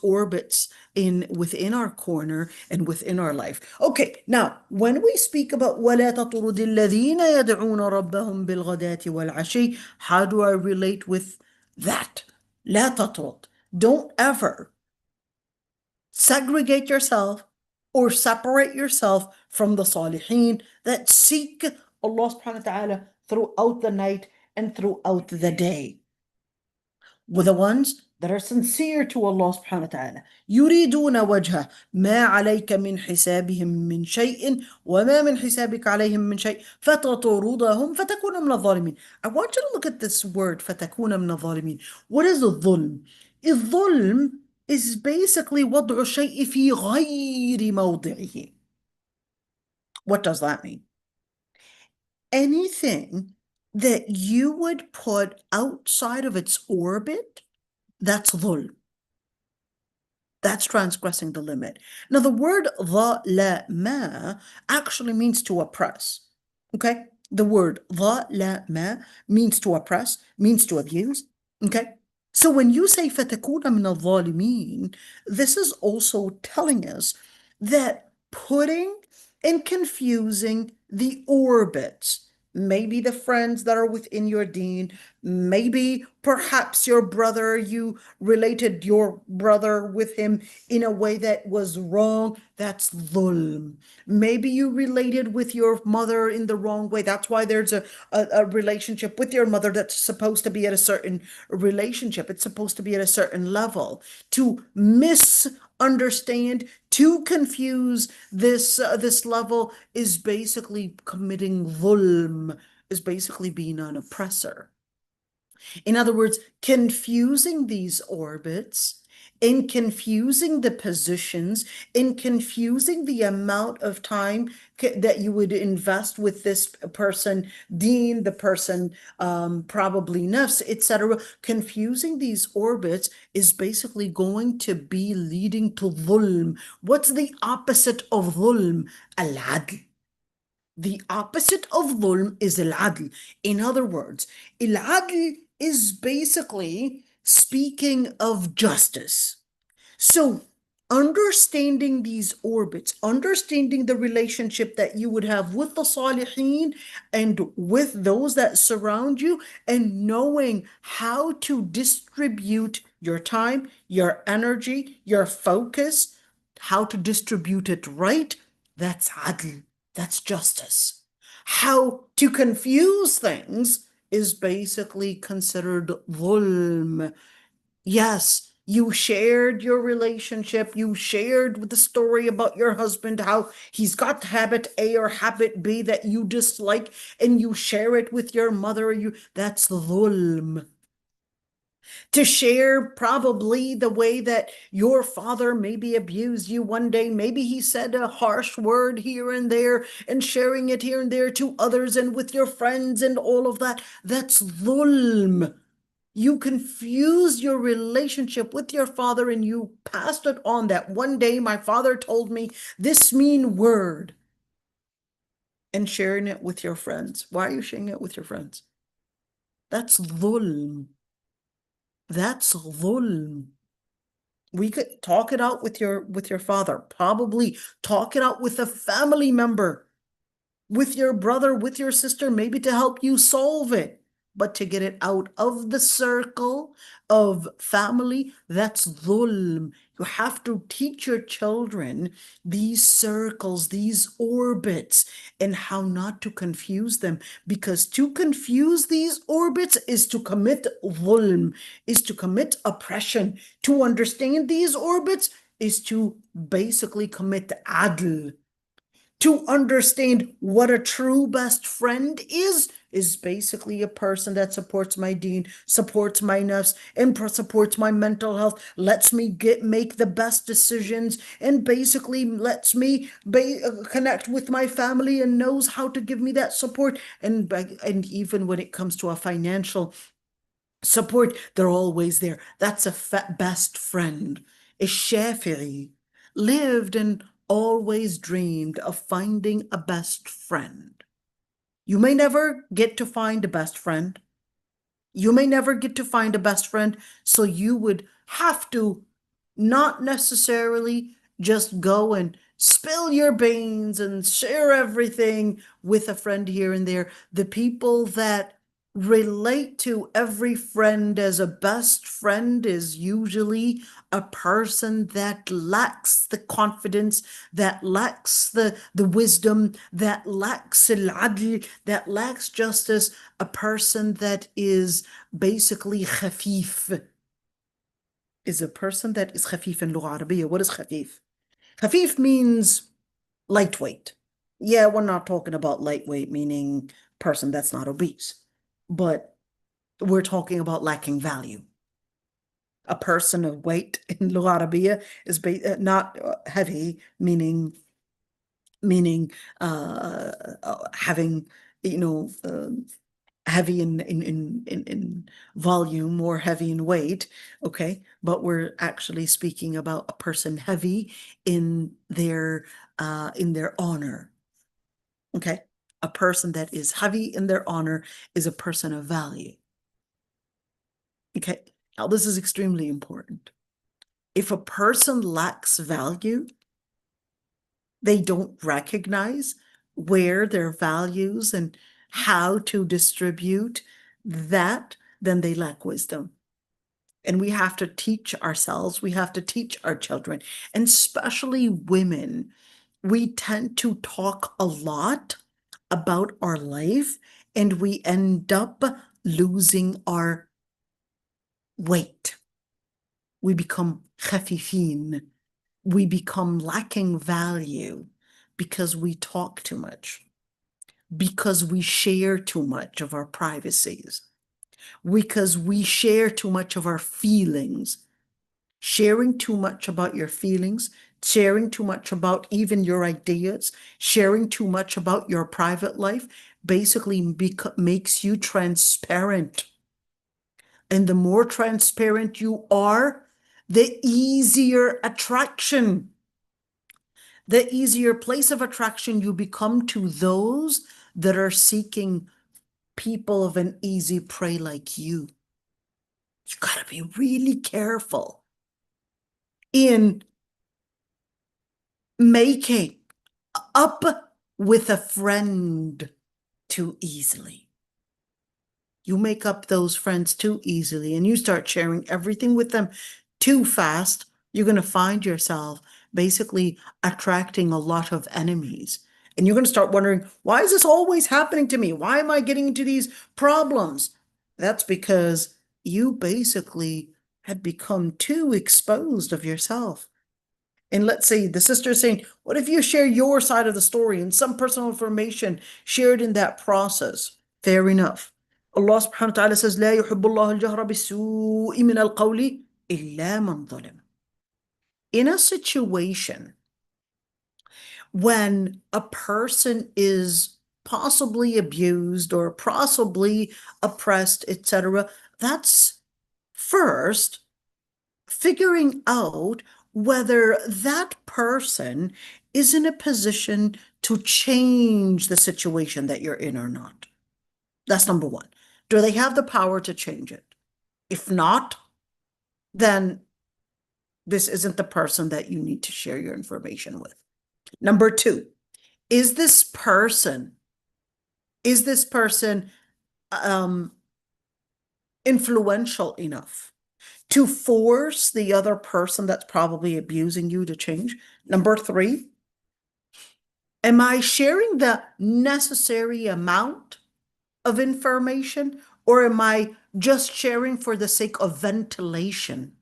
orbits in within our corner and within our life. Okay, now when we speak about وَلَا تَطْرُدِ الَّذِينَ يَدْعُونَ رَبَّهُمْ بِالْغَدَاةِ وَالْعَشِيِّ, how do I relate with that? لا تطرد. Don't ever segregate yourself or separate yourself from the salihin that seek Allah subhanahu wa ta'ala throughout the night and throughout the day. With the ones that are sincere to Allah subhanahu wa ta'ala. يريدون وجهه ما عليك من حسابهم من شيء وما من حسابك عليهم من شيء فتطردهم فتكون من الظالمين. I want you to look at this word فتكون من الظالمين. What is الظلم? الظلم is basically وضع الشيء في غير موضعه. What does that mean? Anything that you would put outside of its orbit, that's dhulm. That's transgressing the limit. Now, the word ظَلَمَ actually means to oppress. Okay? The word ظَلَمَ means to oppress, means to abuse. Okay? So when you say فَتَكُونَ مِنَ الظَّالِمِينَ, this is also telling us that putting and confusing the orbits, maybe the friends that are within your deen, maybe perhaps your brother, you related your brother with him in a way that was wrong, that's dhulm. Maybe you related with your mother in the wrong way. That's why there's a relationship with your mother that's supposed to be at a certain relationship. It's supposed to be at a certain level. To misunderstand, to confuse this level is basically committing dhulm, is basically being an oppressor. In other words, confusing these orbits, in confusing the positions, in confusing the amount of time that you would invest with this person, deen, the person, probably nafs, etc. Confusing these orbits is basically going to be leading to dhulm. What's the opposite of dhulm? Al-adl. The opposite of dhulm is al-adl. In other words, al-adl is basically speaking of justice. So understanding these orbits, understanding the relationship that you would have with the salihin and with those that surround you, and knowing how to distribute your time, your energy, your focus, how to distribute it right, that's adl, that's justice. How to confuse things is basically considered dhulm. Yes, you shared your relationship. You shared the story about your husband, how he's got habit A or habit B that you dislike, and you share it with your mother. That's dhulm. To share probably the way that your father maybe abused you one day. Maybe he said a harsh word here and there, and sharing it here and there to others and with your friends and all of that. That's dhulm. You confused your relationship with your father and you passed it on that one day my father told me this mean word, and sharing it with your friends. Why are you sharing it with your friends? That's dhulm. That's dhulm. We could talk it out with your father, probably talk it out with a family member, with your brother, with your sister, maybe to help you solve it. But to get it out of the circle of family, that's dhulm. You have to teach your children these circles, these orbits, and how not to confuse them. Because to confuse these orbits is to commit dhulm, is to commit oppression. To understand these orbits is to basically commit adl. To understand what a true best friend is basically a person that supports my deen, supports my nafs, and supports my mental health, lets me make the best decisions, and basically lets me connect with my family and knows how to give me that support. And even when it comes to a financial support, they're always there. That's a best friend. Shafi'i lived and always dreamed of finding a best friend. You may never get to find a best friend. You may never get to find a best friend, so you would have to not necessarily just go and spill your beans and share everything with a friend here and there. The people that relate to every friend as a best friend is usually a person that lacks the confidence, that lacks the wisdom, that lacks al-adl, that lacks justice, a person that is basically khafif, is a person that is khafif in Lugha Arabiya. What is khafif? Khafif means lightweight. Yeah, we're not talking about lightweight meaning person that's not obese, but we're talking about lacking value. A person of weight in Lugha Arabiya is not heavy, meaning having, you know, heavy in volume or heavy in weight, okay? But we're actually speaking about a person heavy in their honor, okay? A person that is heavy in their honor is a person of value, okay? Now, this is extremely important. If a person lacks value, they don't recognize where their values and how to distribute that, then they lack wisdom. And we have to teach ourselves, we have to teach our children, and especially women. We tend to talk a lot about our life and we end up losing our weight. We become khafifin. We become lacking value because we talk too much, because we share too much of our privacies, because we share too much of our feelings. Sharing too much about your feelings, sharing too much about even your ideas, sharing too much about your private life basically makes you transparent. And the more transparent you are, the easier attraction, the easier place of attraction you become to those that are seeking people of an easy prey like you. You gotta be really careful in making up with a friend too easily. You make up those friends too easily and you start sharing everything with them too fast, you're going to find yourself basically attracting a lot of enemies. And you're going to start wondering, why is this always happening to me? Why am I getting into these problems? That's because you basically had become too exposed of yourself. And let's say the sister is saying, what if you share your side of the story and some personal information shared in that process? Fair enough. Allah subhanahu wa ta'ala says, لا يحب الله الجهر بالسوء من القول إلا من ظلم. In a situation when a person is possibly abused or possibly oppressed, etc., that's first figuring out whether that person is in a position to change the situation that you're in or not. That's number one. Do they have the power to change it? If not, then this isn't the person that you need to share your information with. Number two, is this person influential enough to force the other person that's probably abusing you to change? Number three, am I sharing the necessary amount of information, or am I just sharing for the sake of ventilation?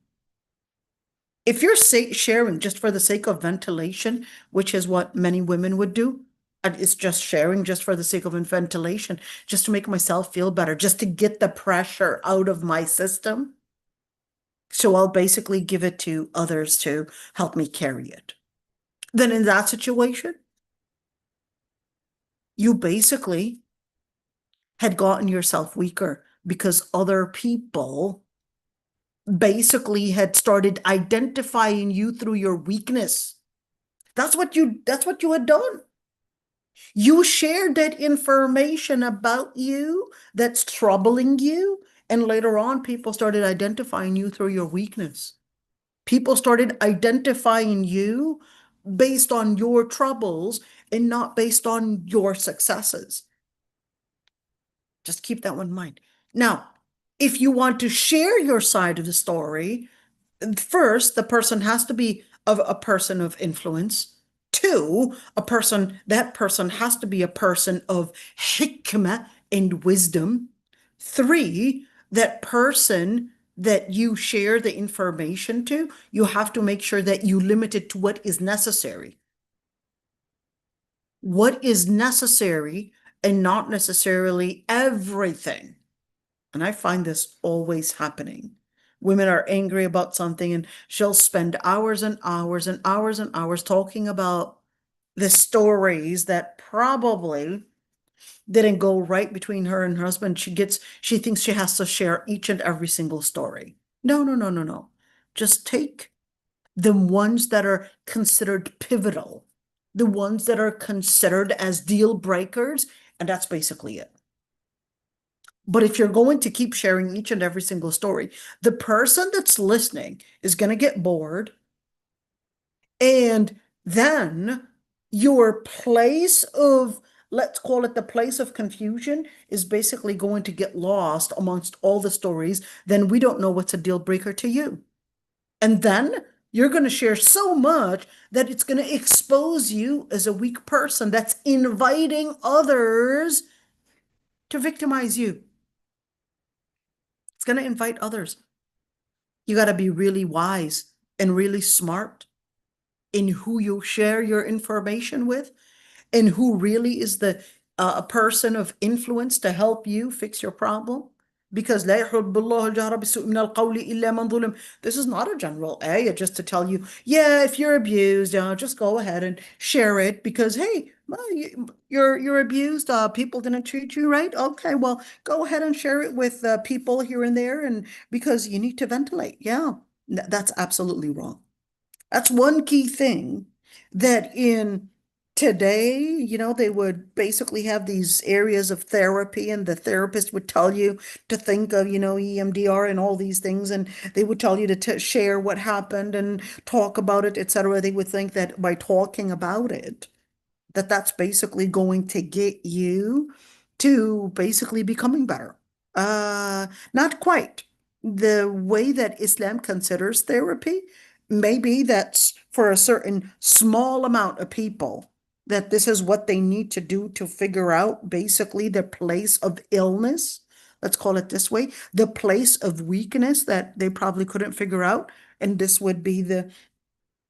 If you're sharing just for the sake of ventilation, which is what many women would do, and it's just sharing just for the sake of ventilation, just to make myself feel better, just to get the pressure out of my system. So I'll basically give it to others to help me carry it. Then in that situation, you basically had gotten yourself weaker because other people basically had started identifying you through your weakness. That's what you had done. You shared that information about you that's troubling you, and later on people started identifying you through your weakness. People started identifying you based on your troubles and not based on your successes. Just keep that one in mind. Now, if you want to share your side of the story, first, the person has to be a person of influence. Two, that person has to be a person of hikmah and wisdom. Three, that person that you share the information to, you have to make sure that you limit it to what is necessary. What is necessary and not necessarily everything. And I find this always happening. Women are angry about something and she'll spend hours and hours and hours and hours talking about the stories that probably didn't go right between her and her husband. She thinks she has to share each and every single story. No, no, no, no, no. Just take the ones that are considered pivotal, the ones that are considered as deal breakers, and that's basically it. But if you're going to keep sharing each and every single story, the person that's listening is going to get bored. And then your place of, let's call it the place of confusion, is basically going to get lost amongst all the stories. Then we don't know what's a deal breaker to you. And then you're going to share so much that it's going to expose you as a weak person that's inviting others to victimize you. It's going to invite others. You got to be really wise and really smart in who you share your information with and who really is the a person of influence to help you fix your problem. Because لا يحب الله الجهر بالسوء من القول إلا من ظلم. This is not a general ayah just to tell you, yeah, if you're abused, just go ahead and share it because, hey, well, you're abused. People didn't treat you right. Okay, well, go ahead and share it with people here and there, and because you need to ventilate. Yeah, that's absolutely wrong. That's one key thing that in today, they would basically have these areas of therapy, and the therapist would tell you to think of, EMDR and all these things, and they would tell you to share what happened and talk about it, etc. They would think that by talking about it, that's basically going to get you to basically becoming better. Not quite. The way that Islam considers therapy, maybe that's for a certain small amount of people, that this is what they need to do to figure out basically their place of illness. Let's call it this way, the place of weakness that they probably couldn't figure out. And this would be the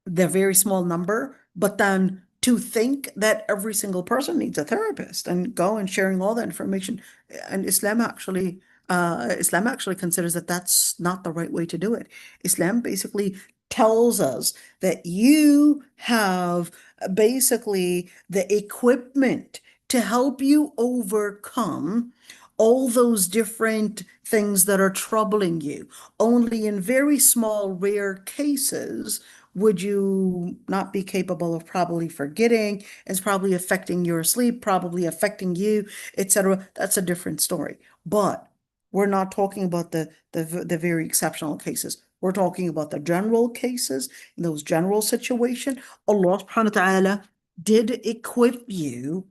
very small number, but then to think that every single person needs a therapist and go and sharing all that information. And Islam actually considers that that's not the right way to do it. Islam basically tells us that you have basically the equipment to help you overcome all those different things that are troubling you. Only in very small, rare cases would you not be capable of probably forgetting. It's probably affecting your sleep, probably affecting you, etc. That's a different story. But we're not talking about the very exceptional cases. We're talking about the general cases, in those general situations. Allah subhanahu wa ta'ala did equip you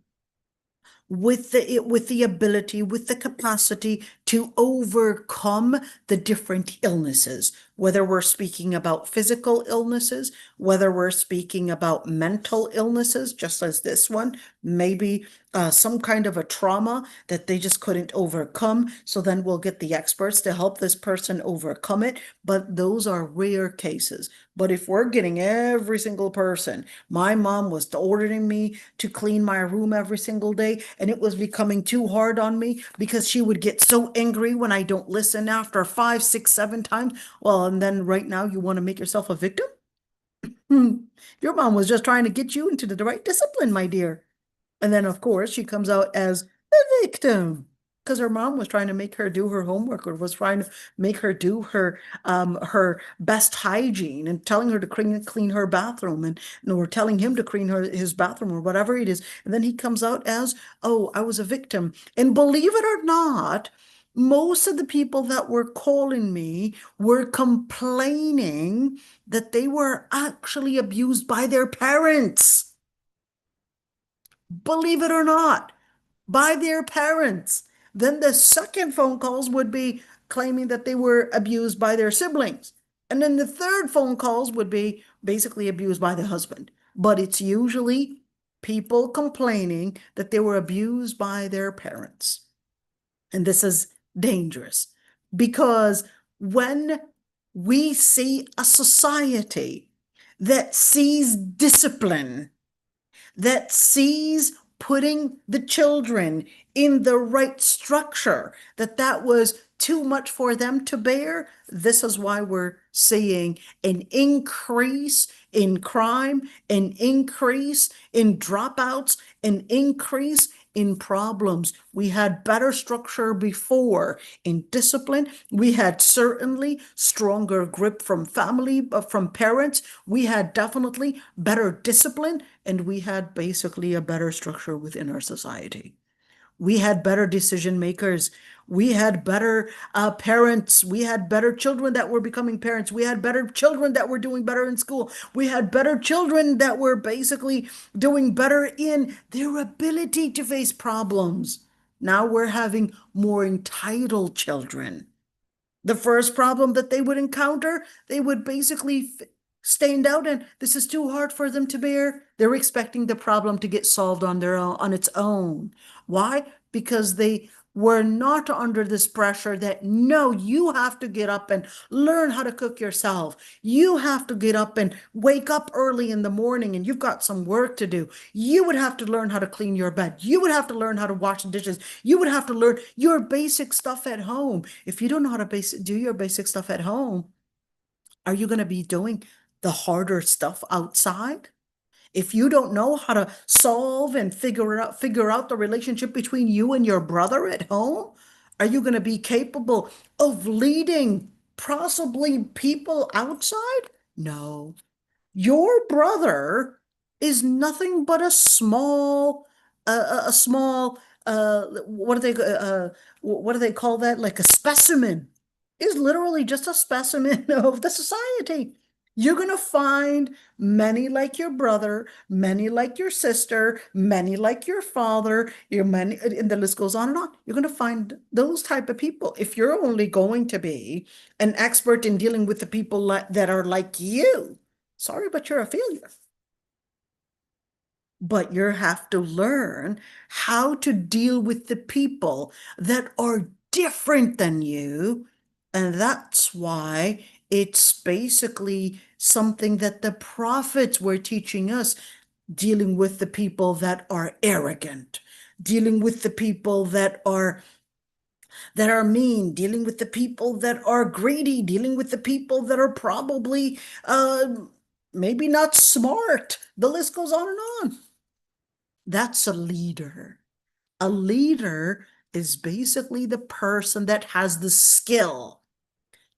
with the ability, with the capacity to overcome the different illnesses, whether we're speaking about physical illnesses, whether we're speaking about mental illnesses, just as this one, maybe some kind of a trauma that they just couldn't overcome. So then we'll get the experts to help this person overcome it. But those are rare cases. But if we're getting every single person, my mom was ordering me to clean my room every single day, and it was becoming too hard on me because she would get so angry when I don't listen after 5, 6, 7 times. Well, and then right now you want to make yourself a victim? Your mom was just trying to get you into the right discipline, my dear. And then, of course, she comes out as a victim because her mom was trying to make her do her homework or was trying to make her do her best hygiene and telling her to clean her bathroom or telling him to clean his bathroom or whatever it is. And then he comes out as, oh, I was a victim. And believe it or not, most of the people that were calling me were complaining that they were actually abused by their parents. Believe it or not, by their parents. Then the second phone calls would be claiming that they were abused by their siblings. And then the third phone calls would be basically abused by the husband. But it's usually people complaining that they were abused by their parents. And this is dangerous because when we see a society that sees discipline, that sees putting the children in the right structure, that was too much for them to bear. This is why we're seeing an increase in crime, an increase in dropouts, an increase in problems. We had better structure before in discipline. We had certainly stronger grip from family, from parents. We had definitely better discipline, and we had basically a better structure within our society. We had better decision makers. We had better parents. We had better children that were becoming parents. We had better children that were doing better in school. We had better children that were basically doing better in their ability to face problems. Now we're having more entitled children. The first problem that they would encounter, they would basically stand out, and this is too hard for them to bear. They're expecting the problem to get solved on their own, on its own. Why? Because they were not under this pressure that, no, you have to get up and learn how to cook yourself. You have to get up and wake up early in the morning and you've got some work to do. You would have to learn how to clean your bed. You would have to learn how to wash the dishes. You would have to learn your basic stuff at home. If you don't know how to do your basic stuff at home, are you going to be doing the harder stuff outside? If you don't know how to solve and figure out the relationship between you and your brother at home, are you going to be capable of leading possibly people outside? No. Your brother is nothing but a small, what do they call that? Like a specimen. Is literally just a specimen of the society. You're going to find many like your brother, many like your sister, many like your father, and the list goes on and on. You're going to find those type of people. If you're only going to be an expert in dealing with the people that are like you, sorry, but you're a failure. But you have to learn how to deal with the people that are different than you. And that's why it's basically something that the prophets were teaching us, dealing with the people that are arrogant, dealing with the people that are mean, dealing with the people that are greedy, dealing with the people that are probably maybe not smart. The list goes on and on. That's a leader. A leader is basically the person that has the skill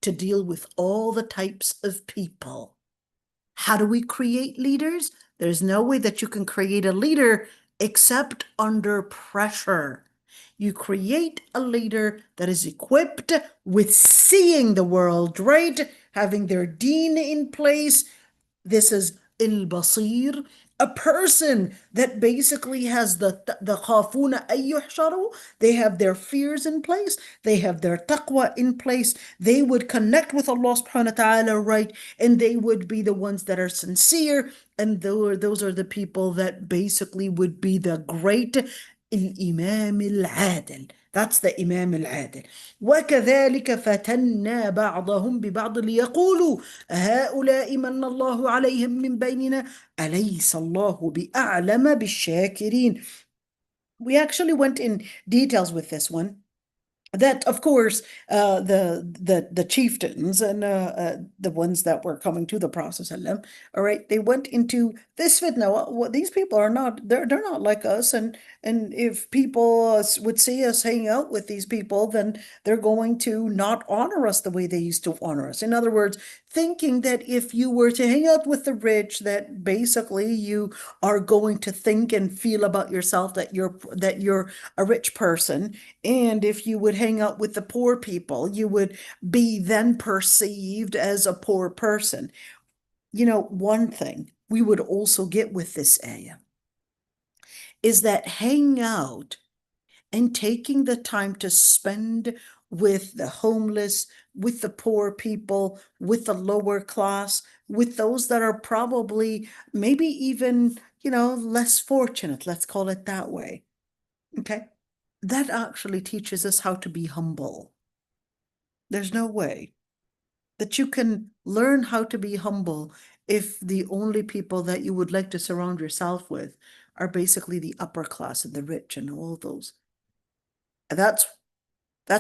to deal with all the types of people. How do we create leaders? There's no way that you can create a leader except under pressure. You create a leader that is equipped with seeing the world right, having their deen in place. This is al-Basir, A person that basically has the khafuna ay yuhsharu, they have their fears in place, they have their taqwa in place, they would connect with Allah subhanahu wa ta'ala, right? And they would be the ones that are sincere, and those are the people that basically would be the great الإمام العادل. That's the Imam al-Adil. وكذلك فتنا بعضهم ببعض ليقولوا هؤلاء من الله عليهم من بيننا أليس الله بأعلم بالشاكرين. We actually went in details with this one. That, of course, the chieftains and the ones that were coming to the Prophet ﷺ, all right, they went into this fitna. What these people are not, they're not like us, and if people would see us hang out with these people, then they're going to not honor us the way they used to honor us. In other words, thinking that if you were to hang out with the rich, that basically you are going to think and feel about yourself that you're a rich person, and if you would hang out with the poor people, you would be then perceived as a poor person. You know, one thing we would also get with this ayah is that hanging out and taking the time to spend with the homeless, with the poor people, with the lower class, with those that are probably maybe even, less fortunate, let's call it that way. Okay. That actually teaches us how to be humble. There's no way that you can learn how to be humble if the only people that you would like to surround yourself with are basically the upper class and the rich and all those. That's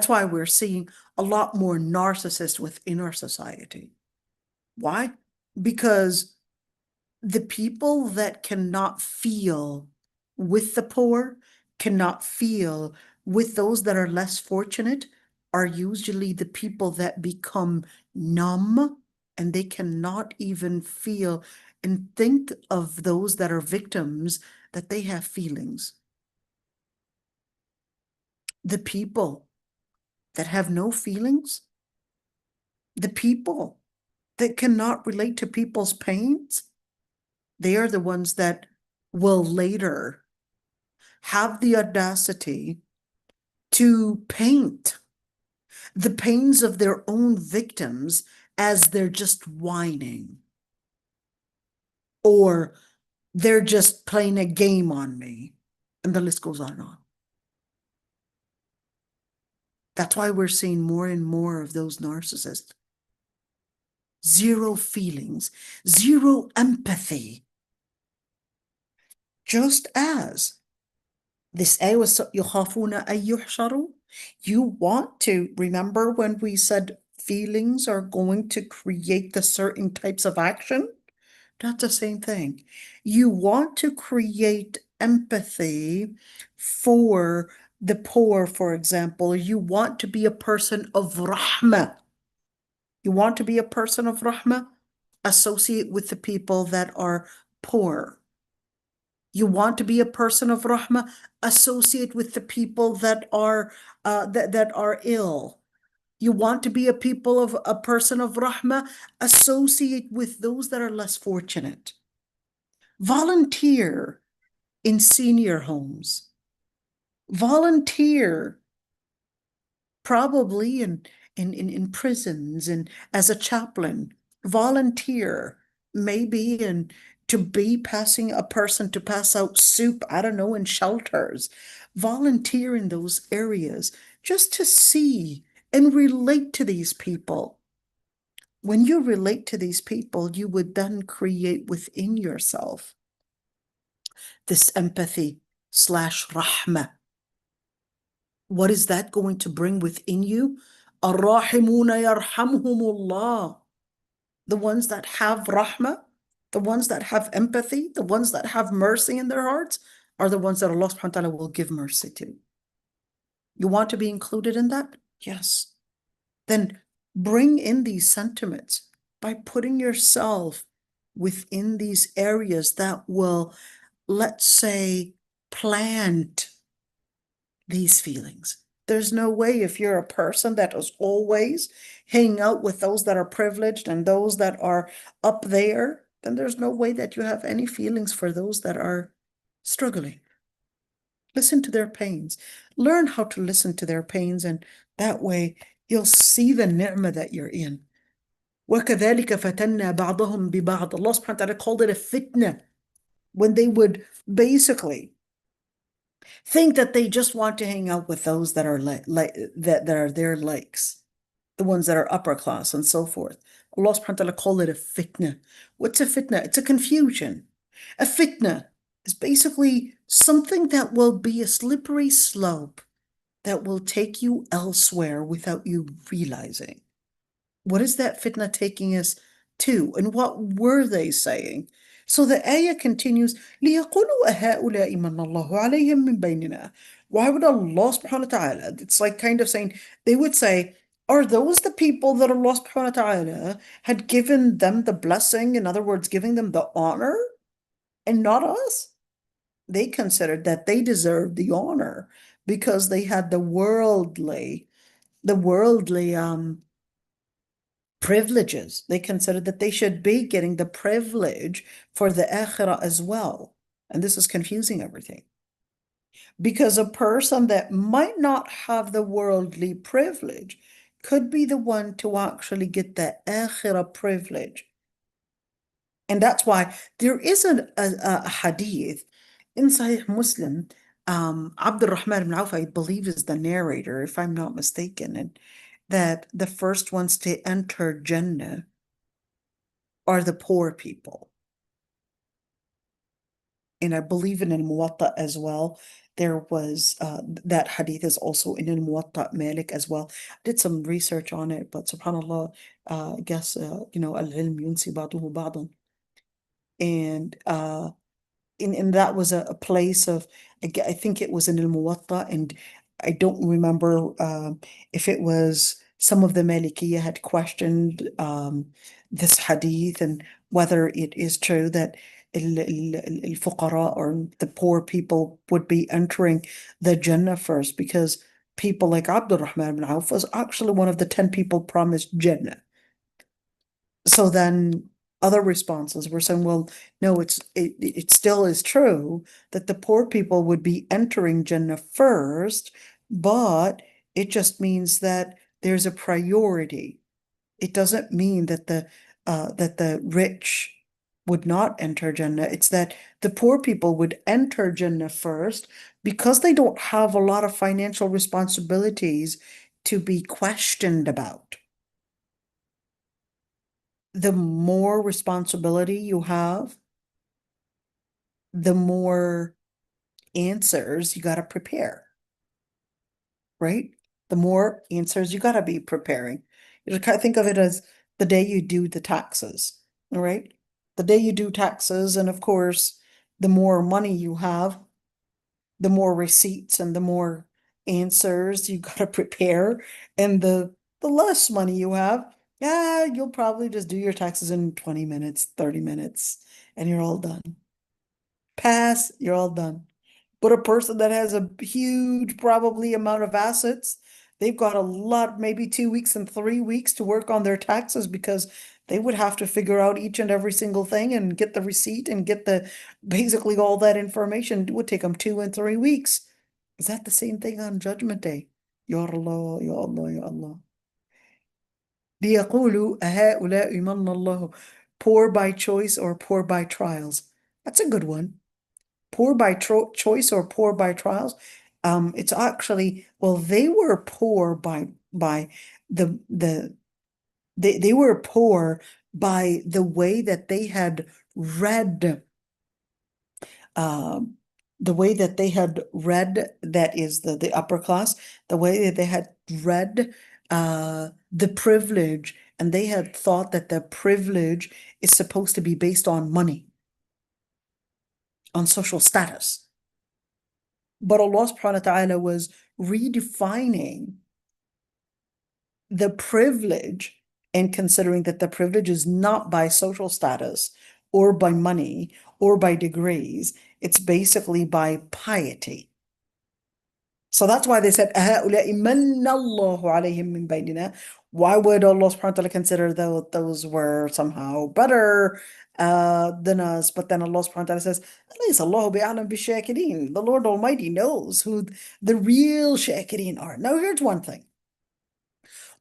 why we're seeing a lot more narcissists within our society. Why? Because the people that cannot feel with the poor, cannot feel with those that are less fortunate, are usually the people that become numb, and they cannot even feel and think of those that are victims, that they have feelings. The people that have no feelings, the people that cannot relate to people's pains, they are the ones that will later have the audacity to paint the pains of their own victims as they're just whining, or they're just playing a game on me, and the list goes on and on. That's why we're seeing more and more of those narcissists. Zero feelings, zero empathy. Just as this ayah was يخافون أن يحشروا. You want to remember when we said feelings are going to create the certain types of action? That's the same thing. You want to create empathy for the poor, for example. You want to be a person of rahmah. You want to be a person of rahmah? Associate with the people that are poor. You want to be a person of rahmah? Associate with the people that are that are ill. You want to be a person of rahmah? Associate with those that are less fortunate. Volunteer in senior homes. Volunteer probably in prisons and as a chaplain. Volunteer maybe in to be passing a person to pass out soup, I don't know, in shelters. Volunteer in those areas just to see and relate to these people. When you relate to these people, you would then create within yourself this empathy / rahmah. What is that going to bring within you? الراحمون يرحمهم الله. The ones that have rahmah, the ones that have empathy, the ones that have mercy in their hearts are the ones that Allah subhanahu wa ta'ala will give mercy to. You want to be included in that? Yes. Then bring in these sentiments by putting yourself within these areas that will, let's say, plant these feelings. There's no way, if you're a person that is always hanging out with those that are privileged and those that are up then there's no way that you have any feelings for those that are struggling. Listen to their pains. Learn how to listen to their pains, and that way you'll see the ni'mah that you're in. وَكَذَلِكَ فَتَنَّا بَعْضَهُم بِبَعْض. Allah subhanahu wa ta'ala called it a fitna when they would basically think that they just want to hang out with those that are that are their likes, the ones that are upper class and so forth. Allah subhanahu wa ta'ala called it a fitna. What's a fitna? It's a confusion. A fitna is basically something that will be a slippery slope that will take you elsewhere without you realizing. What is that fitna taking us to? And what were they saying? So the ayah continues, لِيَقُولُوا أَهَؤُلَاءِ مَنَّ اللَّهُ عَلَيْهِمْ مِنْ بَيْنِنَا. Why would Allah subhanahu wa ta'ala, it's like kind of saying, they would say, are those the people that Allah subhanahu wa ta'ala had given them the blessing, in other words, giving them the honor, and not us? They considered that they deserved the honor because they had the worldly privileges. They considered that they should be getting the privilege for the akhirah as well. And this is confusing everything. Because a person that might not have the worldly privilege could be the one to actually get the akhirah privilege. And that's why there is a hadith in Sahih Muslim. Abdul Rahman ibn Auf, I believe, is the narrator, if I'm not mistaken, and that the first ones to enter Jannah are the poor people. And I believe in al-Muwatta as well. There was that hadith is also in al-Muwatta Malik as well. I did some research on it, but subhanAllah, I guess, al-ilm yunsi ba'duhu ba'dan. And that was a place of, I think it was in al-Muwatta, and I don't remember if it was some of the Malikiyah had questioned this hadith and whether it is true that al-fuqara or the poor people would be entering the Jannah first, because people like Abdul Rahman ibn Auf was actually one of the 10 people promised Jannah. So then other responses were saying, well, no, it still is true that the poor people would be entering Jannah first, but it just means that there's a priority. It doesn't mean that the rich would not enter Jannah. It's that the poor people would enter Jannah first because they don't have a lot of financial responsibilities to be questioned about. The more responsibility you have, the more answers you got to prepare, right? The more answers you got to be preparing. You kind of think of it as the day you do the taxes, all right? The day you do taxes, and of course, the more money you have, the more receipts and the more answers you got to prepare, and the less money you have, yeah, you'll probably just do your taxes in 20 minutes, 30 minutes, and you're all done. Pass, you're all done. But a person that has a huge probably amount of assets, they've got a lot, maybe 2 weeks and 3 weeks to work on their taxes, because they would have to figure out each and every single thing and get the receipt and get basically all that information. It would take them 2 and 3 weeks. Is that the same thing on Judgment Day? Ya Allah, Ya Allah, Ya Allah. لِيَقُولُوا أَهَؤُلَاءِ مَنَّ اللَّهُ. Poor by choice or poor by trials? That's a good one. Poor by choice or poor by trials? It's actually, well, they were poor by they were poor by the way that they had read that is the upper class, the way that they had read the privilege, and they had thought that the privilege is supposed to be based on money, on social status. But Allah subhanahu wa ta'ala was redefining the privilege and considering that the privilege is not by social status or by money or by degrees. It's basically by piety. So that's why they said, أَهَؤُلَاءِ مَنَّ اللَّهُ عَلَيْهِمْ مِنْ بَيْنِنَا. Why would Allah subhanahu wa ta'ala consider those were somehow better than us? But then Allah subhanahu wa ta'ala says, "Alaysa Allahu bi'alam bi-shakirin." The Lord Almighty knows who the real shakirin are. Now, here's one thing.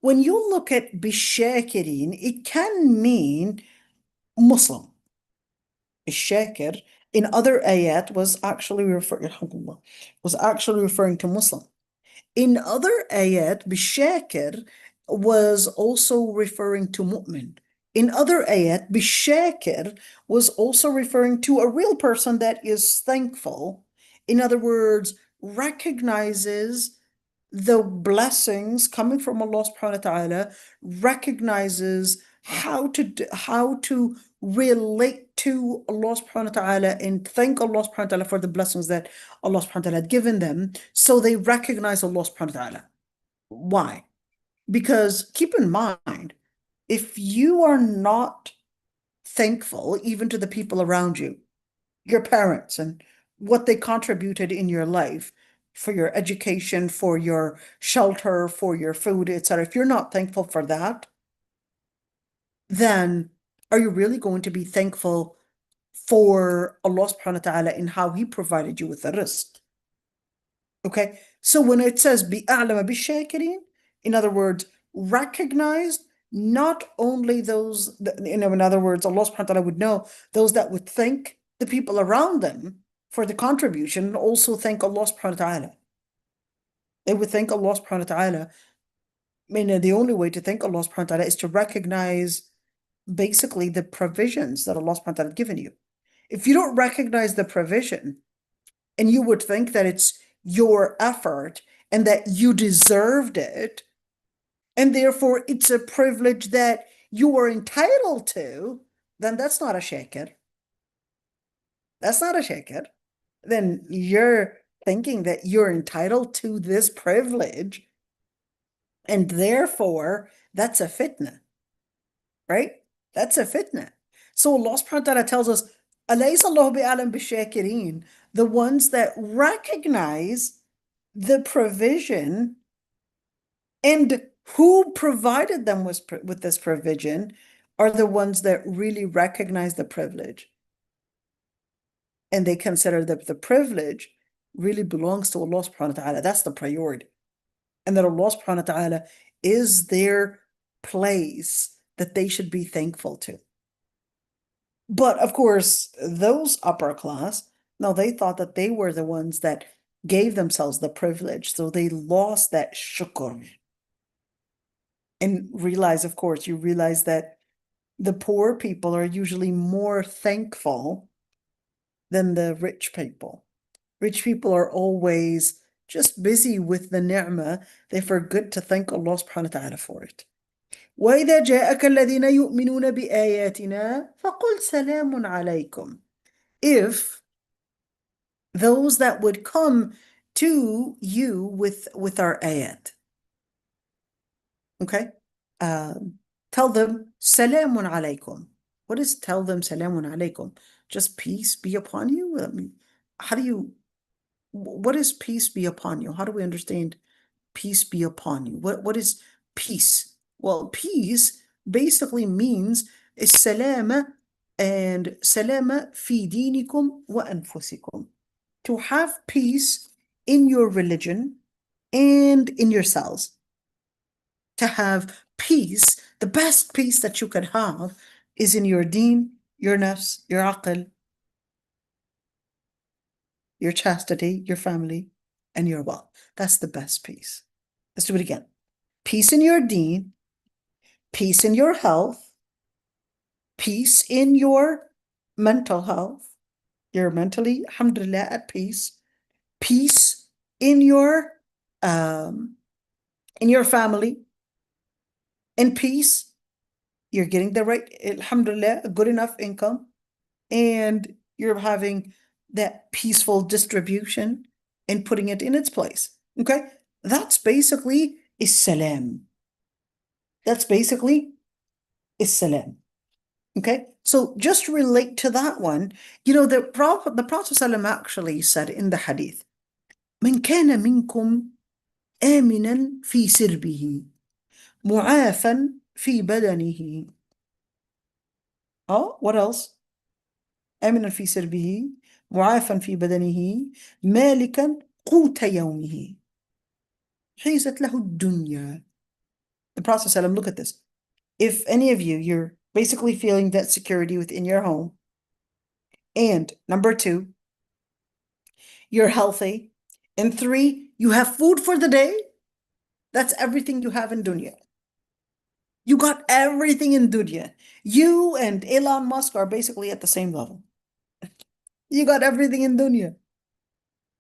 When you look at bi-shakirin, it can mean Muslim. Shakir in other ayat was actually referring to Muslim. In other ayat, bishakir was also referring to mu'min. In other ayat, bishakir was also referring to a real person that is thankful. In other words, recognizes the blessings coming from Allah subhanahu wa ta'ala, recognizes how to relate to Allah subhanahu wa ta'ala and thank Allah subhanahu wa ta'ala for the blessings that Allah subhanahu wa ta'ala had given them. So they recognize Allah subhanahu wa ta'ala. Why? Because keep in mind, if you are not thankful even to the people around you, your parents and what they contributed in your life for your education, for your shelter, for your food, etc. If you're not thankful for that, then are you really going to be thankful for Allah subhanahu wa ta'ala in how He provided you with the rizq? Okay, so when it says bi'a'lama bi-shakirin, in other words, recognized not only those, in other words, Allah subhanahu wa ta'ala would know those that would thank the people around them for the contribution and also thank Allah subhanahu wa ta'ala. They would thank Allah subhanahu wa ta'ala. I mean, the only way to thank Allah subhanahu wa ta'ala is to recognize basically the provisions that Allah subhanahu wa ta'ala had given you. If you don't recognize the provision and you would think that it's your effort and that you deserved it, and therefore it's a privilege that you are entitled to, then that's not a shakir. That's not a shakir. Then you're thinking that you're entitled to this privilege, and therefore that's a fitna, right? That's a fitna. So Allah subhanahu wa ta'ala tells us, أَلَيْسَ اللَّهُ بِأَعْلَمَ بِالشَّاكِرِينَ, the ones that recognize the provision and who provided them with this provision are the ones that really recognize the privilege. And they consider that the privilege really belongs to Allah subhanahu wa ta'ala. That's the priority. And that Allah subhanahu wa ta'ala is their place that they should be thankful to. But of course, those upper class, no, they thought that they were the ones that gave themselves the privilege. So they lost that shukr. And realize, of course, you realize that the poor people are usually more thankful than the rich people. Rich people are always just busy with the ni'mah. They forget to thank Allah subhanahu wa ta'ala for it. وَإِذَا جَاءَكَ الَّذِينَ يُؤْمِنُونَ بِآيَاتِنَا فَقُلْ سَلَامٌ عَلَيْكُمْ. If those that would come to you with our ayat, okay, tell them salamun alaykum. What is tell them salamun alaykum? Just peace be upon you? I mean, what is peace be upon you? How do we understand peace be upon you? What is peace? Well, peace basically means salama and salama fi dinikum wa anfusikum. To have peace in your religion and in yourselves. To have peace, the best peace that you can have is in your deen, your nafs, your aql, your chastity, your family, and your wealth. That's the best peace. Let's do it again. Peace in your deen, peace in your health, peace in your mental health. You're mentally, alhamdulillah, at peace. Peace in your family. In peace, you're getting the right, alhamdulillah, a good enough income, and you're having that peaceful distribution and putting it in its place. Okay? That's basically is-salam. That's basically is-salam. Okay? So just relate to that one. You know, the Prophet ﷺ actually said in the hadith, من كان منكم آمنا في سربه معافا في بدنه. Oh, what else? آمنا في سربه، معافا في بدنه، مالكا قوت يومه، حيزت له الدنيا. The Prophet said, look at this. If any of you, you're basically feeling that security within your home, and number two, you're healthy, and three, you have food for the day, that's everything you have in dunya. You got everything in dunya. You and Elon Musk are basically at the same level. You got everything in dunya.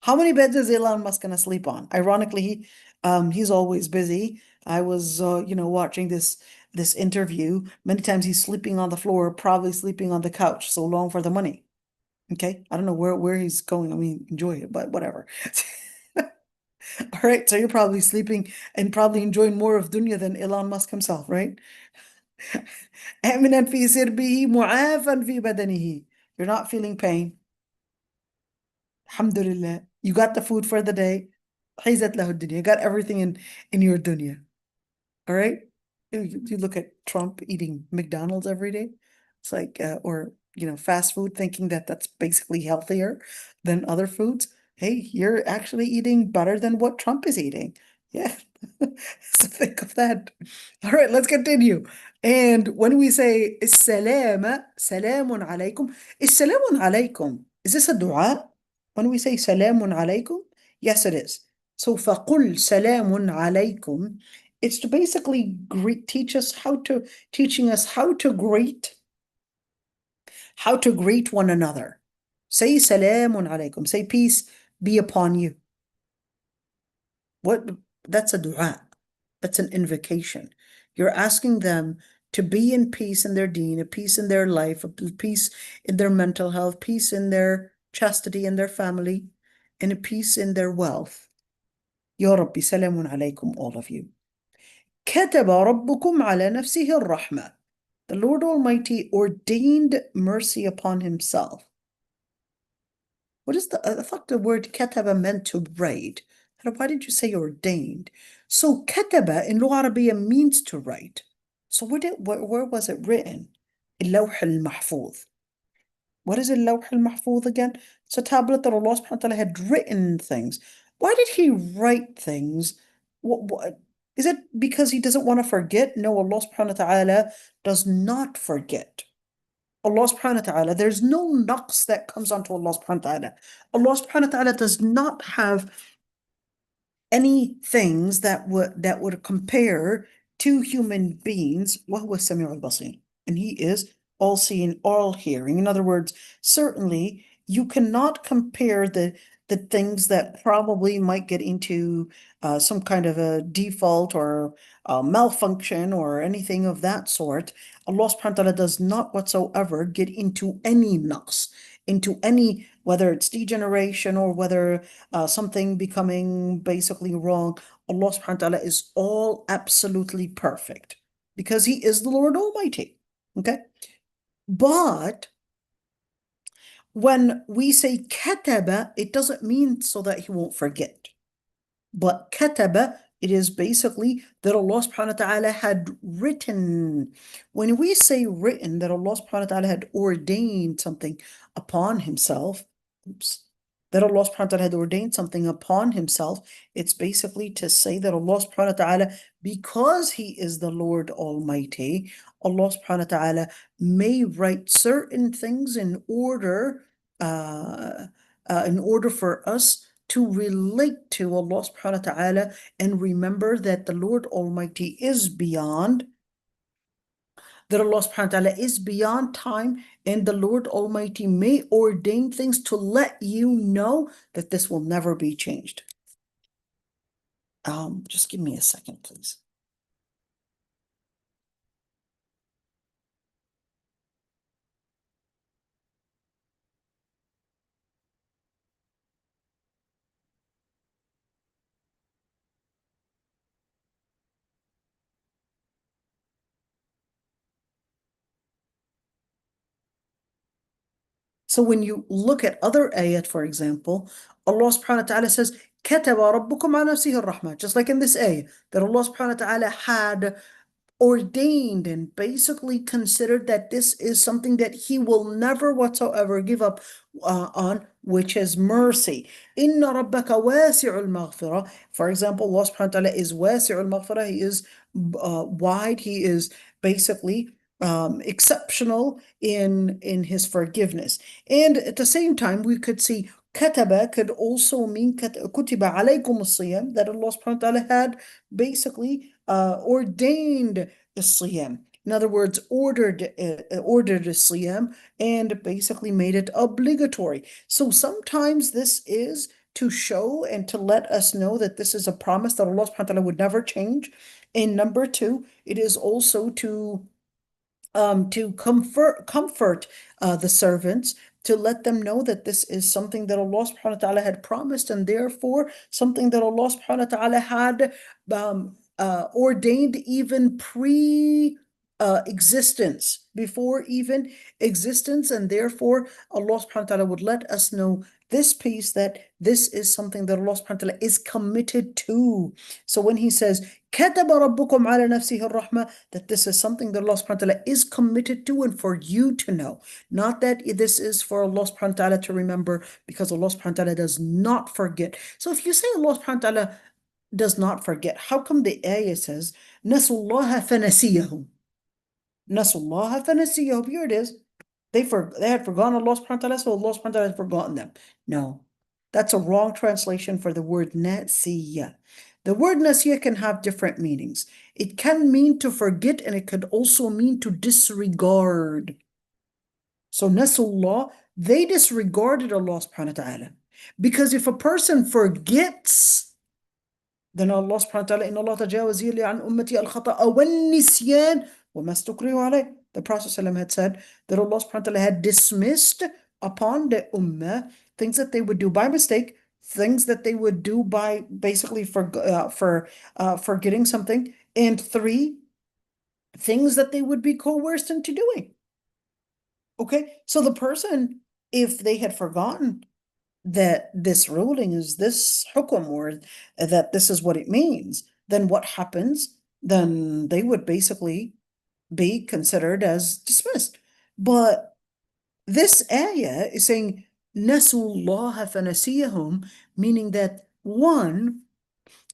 How many beds is Elon Musk gonna sleep on? Ironically, he's always busy. I was, watching this interview. Many times he's sleeping on the floor, probably sleeping on the couch. So long for the money. Okay, I don't know where he's going. I mean, enjoy it, but whatever. All right, so you're probably sleeping and probably enjoying more of dunya than Elon Musk himself, right? آمنا في سربه معافا في بدنه. You're not feeling pain. Alhamdulillah. You got the food for the day. حيزت له الدنيا. You got everything in your dunya. All right? You look at Trump eating McDonald's every day. It's like, or, fast food, thinking that that's basically healthier than other foods. Hey, you're actually eating better than what Trump is eating. Yeah. So think of that. All right, let's continue. And when we say السلام سلام عليكم, السلام عليكم, is this a dua? When we say سلام عليكم, yes, it is. So فقل سلام عليكم, it's to basically teaching us how to greet one another. Say salamun alaykum. Say peace be upon you. What? That's a dua. That's an invocation. You're asking them to be in peace in their deen, a peace in their life, a peace in their mental health, peace in their chastity in their family, and a peace in their wealth. Ya Rabbi, salamun alaykum, all of you. كتب ربكم على نفسه الرحمة. The Lord Almighty ordained mercy upon himself. What is I thought the word كتب meant to write. Why did you say ordained? So كتب in Lugha Arabiya means to write. So where was it written? اللوح المحفوظ. What is اللوح المحفوظ again? It's a tablet that Allah subhanahu wa ta'ala had written things. Why did he write things? Is it because he doesn't want to forget? No, Allah subhanahu wa ta'ala does not forget. Allah subhanahu wa ta'ala, there's no naqs that comes onto Allah subhanahu wa ta'ala. Allah subhanahu wa ta'ala does not have any things that would compare to human beings. وَهُوَ السَّمِيعُ الْبَصِيرُ. And he is all seeing, all hearing. In other words, certainly you cannot compare the things that probably might get into some kind of a default or malfunction or anything of that sort. Allah subhanahu wa ta'ala does not whatsoever get into any naqs, into any, whether it's degeneration or whether something becoming basically wrong. Allah subhanahu wa ta'ala is all absolutely perfect because he is the Lord Almighty. Okay? But when we say kataba, it doesn't mean so that he won't forget. But kataba, it is basically that Allah subhanahu wa ta'ala had written. When we say written, that Allah subhanahu wa ta'ala had ordained something upon himself, that Allah subhanahu wa ta'ala had ordained something upon himself, it's basically to say that Allah subhanahu wa ta'ala, because he is the Lord Almighty, Allah subhanahu wa ta'ala may write certain things in order for us to relate to Allah subhanahu wa ta'ala and remember that the Lord Almighty is beyond, that Allah subhanahu wa ta'ala is beyond time, and the Lord Almighty may ordain things to let you know that this will never be changed. Just give me a second, please. So when you look at other ayat, for example, Allah subhanahu wa ta'ala says, كتب ربكم على نفسه الرحمة. Just like in this ayah, that Allah subhanahu wa ta'ala had ordained and basically considered that this is something that he will never whatsoever give up on, which is mercy. إِنَّ رَبَّكَ وَاسِعُ الْمَغْفِرَةِ. For example, Allah subhanahu wa ta'ala is وَاسِعُ الْمَغْفِرَةِ. He is wide. He is basically exceptional in his forgiveness. And at the same time, we could see كتب could also mean كتب عليكم الصيام, that Allah subhanahu wa ta'ala had basically ordained الصيام. In other words, ordered the siyam and basically made it obligatory. So sometimes this is to show and to let us know that this is a promise that Allah subhanahu wa ta'ala would never change. And number two, it is also to comfort the servants, to let them know that this is something that Allah subhanahu wa ta'ala had promised, and therefore something that Allah subhanahu wa ta'ala had ordained even pre existence, before even existence, and therefore Allah subhanahu wa ta'ala would let us know this piece, that this is something that Allah subhanahu wa ta'ala is committed to. So when he says كتب ربكم على نفسه الرحمة, that this is something that Allah subhanahu wa ta'ala is committed to and for you to know. Not that this is for Allah subhanahu wa ta'ala to remember, because Allah subhanahu wa ta'ala does not forget. So if you say Allah subhanahu wa ta'ala does not forget, how come the ayah says نسوا الله فنسيهم? نسوا الله فنسيهم. Here it is. They had forgotten Allah subhanahu wa ta'ala, so Allah subhanahu wa ta'ala had forgotten them. No, that's a wrong translation for the word nasiya. The word nasiya can have different meanings. It can mean to forget, and it could also mean to disregard. So nasullah, they disregarded Allah subhanahu wa ta'ala. Because if a person forgets, then Allah subhanahu wa ta'ala, إِنَّ اللَّهَ تَجَاوَزَ لِي عَنْ أُمَّتِي الْخَطَأَ وَالنِّسْيَانَ وَمَا اسْتُكْرِهُ عَلَيْهِ. The Prophet ﷺ had said that Allah subhanahu wa ta'ala had dismissed upon the ummah things that they would do by mistake, things that they would do by basically forgetting something, and three, things that they would be coerced into doing. Okay, so the person, if they had forgotten that this ruling is this hukum, or that this is what it means, then what happens? Then they would basically be considered as dismissed. But this ayah is saying nasullaha fanasiyahum, meaning that one,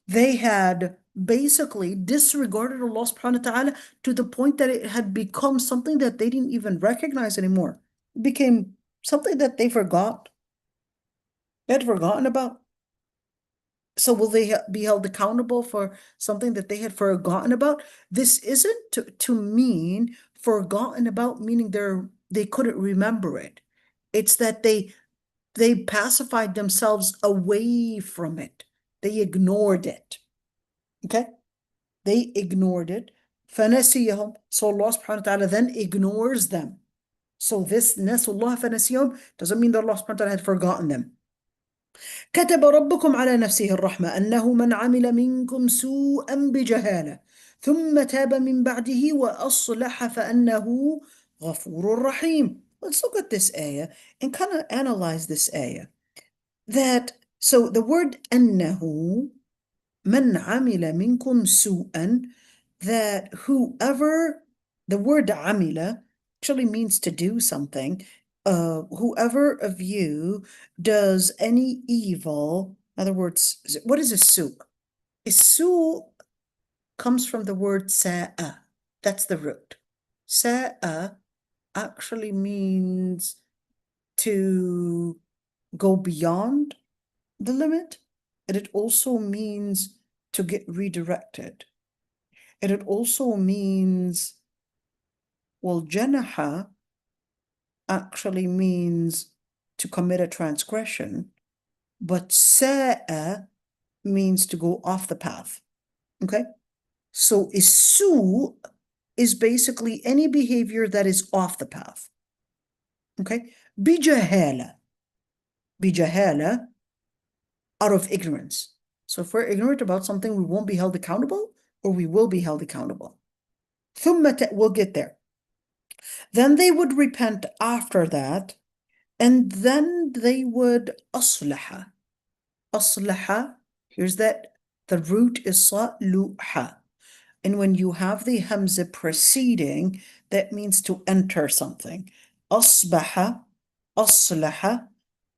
they had basically disregarded Allah subhanahu wa ta'ala to the point that it had become something that they didn't even recognize anymore. It became something that they forgot. They had forgotten about. So will they be held accountable for something that they had forgotten about? This isn't to mean forgotten about, meaning they couldn't remember it. It's that they pacified themselves away from it. They ignored it. Okay? They ignored it. فَنَسِيَهُمْ. So Allah subhanahu wa ta'ala then ignores them. So this nasullah فَنَسِيَهُمْ doesn't mean that Allah subhanahu wa ta'ala had forgotten them. كتب ربكم على نفسه الرحمة أنه من عمل منكم سوءا بجهالة ثم تاب من بعده وأصلح فأنه غفور رحيم. Let's look at this ayah and kind of analyze this ayah. So the word أنه من عمل منكم سوءا, that whoever, the word عمل actually means to do something. Whoever of you does any evil, in other words, what is a su? A su comes from the word sa'a. That's the root. Sa'a actually means to go beyond the limit, and it also means to get redirected. And it also means, well, janaha actually means to commit a transgression, but sa'a means to go off the path. Okay? So isu is basically any behavior that is off the path. Okay? Bijahala. Bijahala, out of ignorance. So if we're ignorant about something, we won't be held accountable, or we will be held accountable. We'll get there. Then they would repent after that, and then they would aslaha. Aslaha Here's that. The root is saluha. And when you have the hamza preceding, that means to enter something. Asbaha, aslaha,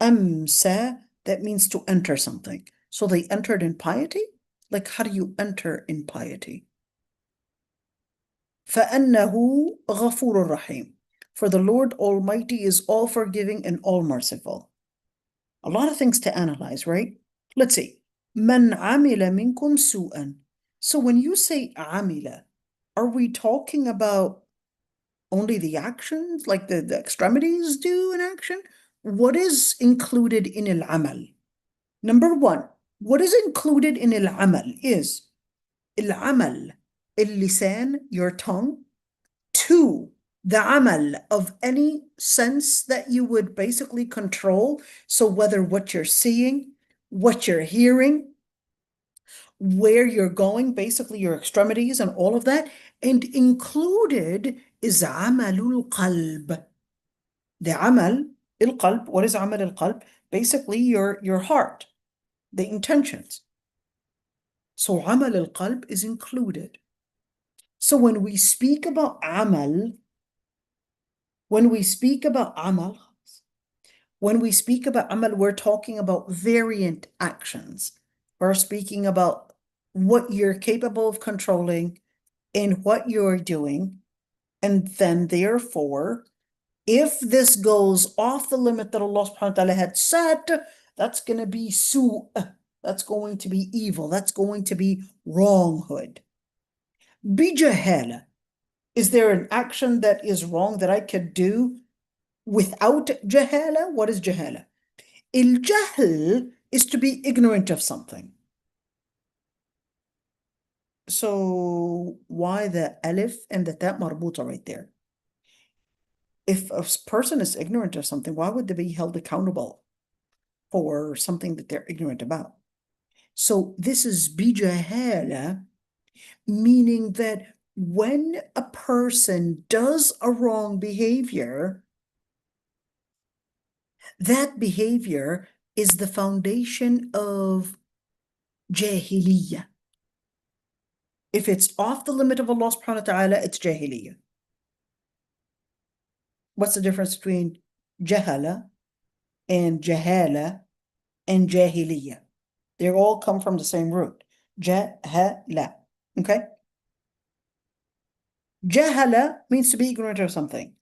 amsa, that means to enter something. So they entered in piety? Like, how do you enter in piety? فَأَنَّهُ غَفُورٌ رَحِيمٌ. For the Lord Almighty is all forgiving and all merciful. A lot of things to analyze, right? Let's see. مَنْ عَمِلَ مِنْكُمْ سُوءًا. So when you say عَمِلَ, are we talking about only the actions, like the extremities do an action? What is included in al-amal? Number one, what is included in al-amal is al-amal, al-lisan, your tongue. Two, the amal of any sense that you would basically control. So whether what you're seeing, what you're hearing, where you're going, basically your extremities and all of that. And included is amalul qalb. The amal, al-qalb, what is amal al-qalb? Basically your heart, the intentions. So amal al-qalb is included. So when we speak about amal, when we speak about amal, we're talking about variant actions. We're speaking about what you're capable of controlling and what you're doing. And then therefore, if this goes off the limit that Allah subhanahu wa ta'ala had set, that's going to be su'. That's going to be evil. That's going to be wronghood. Bijahala. Is there an action that is wrong that I could do without jahala? What is jahala? Il-jahl is to be ignorant of something. So why the alif and the ta marbuta right there? If a person is ignorant of something, why would they be held accountable for something that they're ignorant about? So this is bijahala, meaning that when a person does a wrong behavior, that behavior is the foundation of jahiliyyah. If it's off the limit of Allah subhanahu wa ta'ala, it's jahiliyyah. What's the difference between jahala and jahala and jahiliyyah? They all come from the same root. Jahala. Okay? Jahala means to be ignorant of something.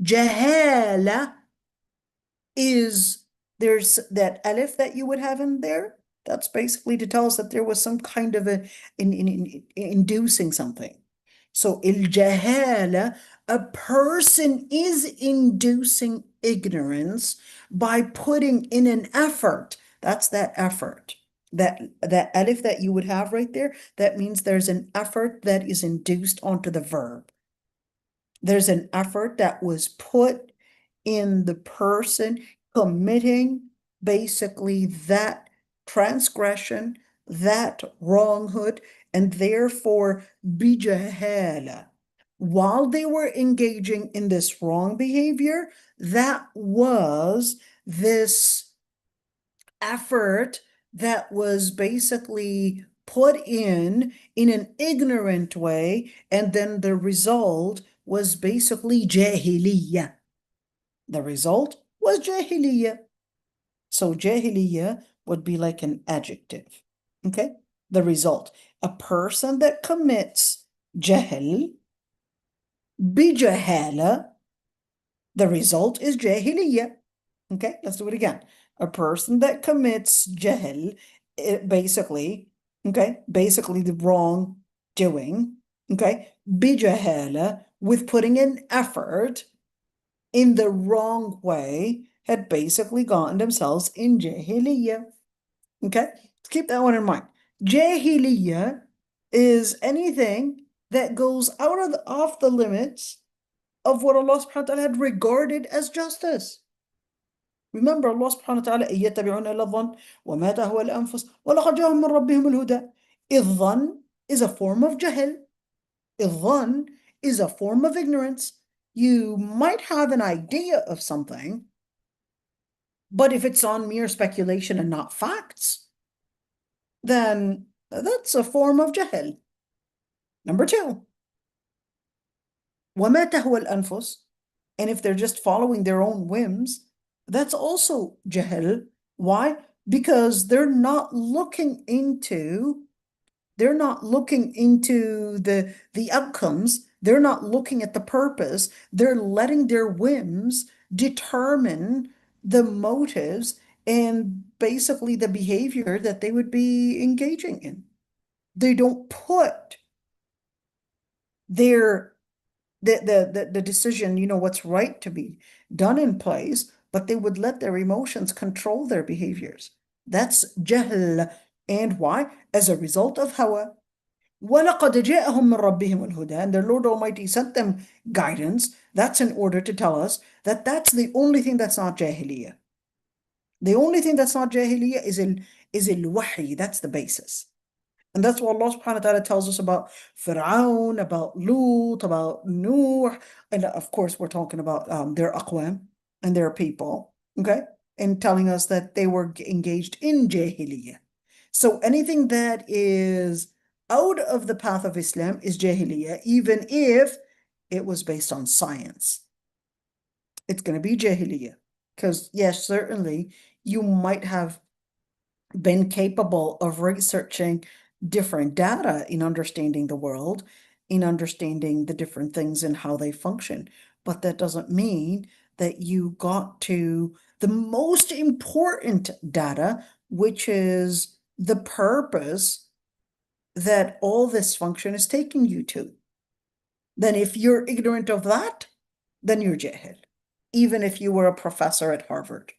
Jahala is, there's that alif that you would have in there. That's basically to tell us that there was some kind of inducing something. So il-jahala, a person is inducing ignorance by putting in an effort. That's that effort. That alif that you would have right there, that means there's an effort that is induced onto the verb. There's an effort that was put in the person committing basically that transgression, that wronghood, and therefore bijahala. While they were engaging in this wrong behavior, that was this effort that was basically put in an ignorant way, and then the result was basically jahiliyyah. The result was jahiliyyah. So jahiliyyah would be like an adjective. Okay? The result. A person that commits jahl, bijahala, the result is jahiliyyah. Okay? Let's do it again. A person that commits jahl, basically the wrong doing, okay? Bijahala, with putting in effort in the wrong way, had basically gotten themselves in jahiliyyah. Okay? Let's keep that one in mind. Jahiliyyah is anything that goes off the limits of what Allah subhanahu wa ta'ala had regarded as justice. Remember, Allah subhanahu wa ta'ala, يَتَّبِعُونَ إِلَّا الظَّنَّ وَمَا تَهْوَى الْأَنفُسُ وَلَقَدْ جَاءَهُم مِّن رَّبِّهِمُ الْهُدَى. الظَّنَّ is a form of jahl. الظَّنَّ is a form of ignorance. You might have an idea of something, but if it's on mere speculation and not facts, then that's a form of jahl. Number two, وَمَا تَهْوَى الْأَنفُسِ, and if they're just following their own whims, that's also jahl. Why? Because they're not looking into the outcomes. They're not looking at the purpose. They're letting their whims determine the motives and basically the behavior that they would be engaging in. They don't put their the decision, what's right to be done in place, but they would let their emotions control their behaviors. That's jahl. And why? As a result of hawa. وَلَقَدْ جَاءَهُم مِّن رَّبِّهِمُ الْهُدَى, and their Lord Almighty sent them guidance. That's in order to tell us that that's the only thing that's not jahiliyyah. The only thing that's not jahiliyyah is al-wahy. That's the basis. And that's what Allah subhanahu wa ta'ala tells us about Fir'aun, about Lut, about Nuh. And of course, we're talking about their aqwam and their people, okay? And telling us that they were engaged in jahiliyyah. So anything that is out of the path of Islam is jahiliyyah, even if it was based on science. It's going to be jahiliyyah. Because, yes, certainly you might have been capable of researching different data in understanding the world, in understanding the different things and how they function. But that doesn't mean that you got to the most important data, which is the purpose that all this function is taking you to. Then if you're ignorant of that, then you're jahil. Even if you were a professor at Harvard,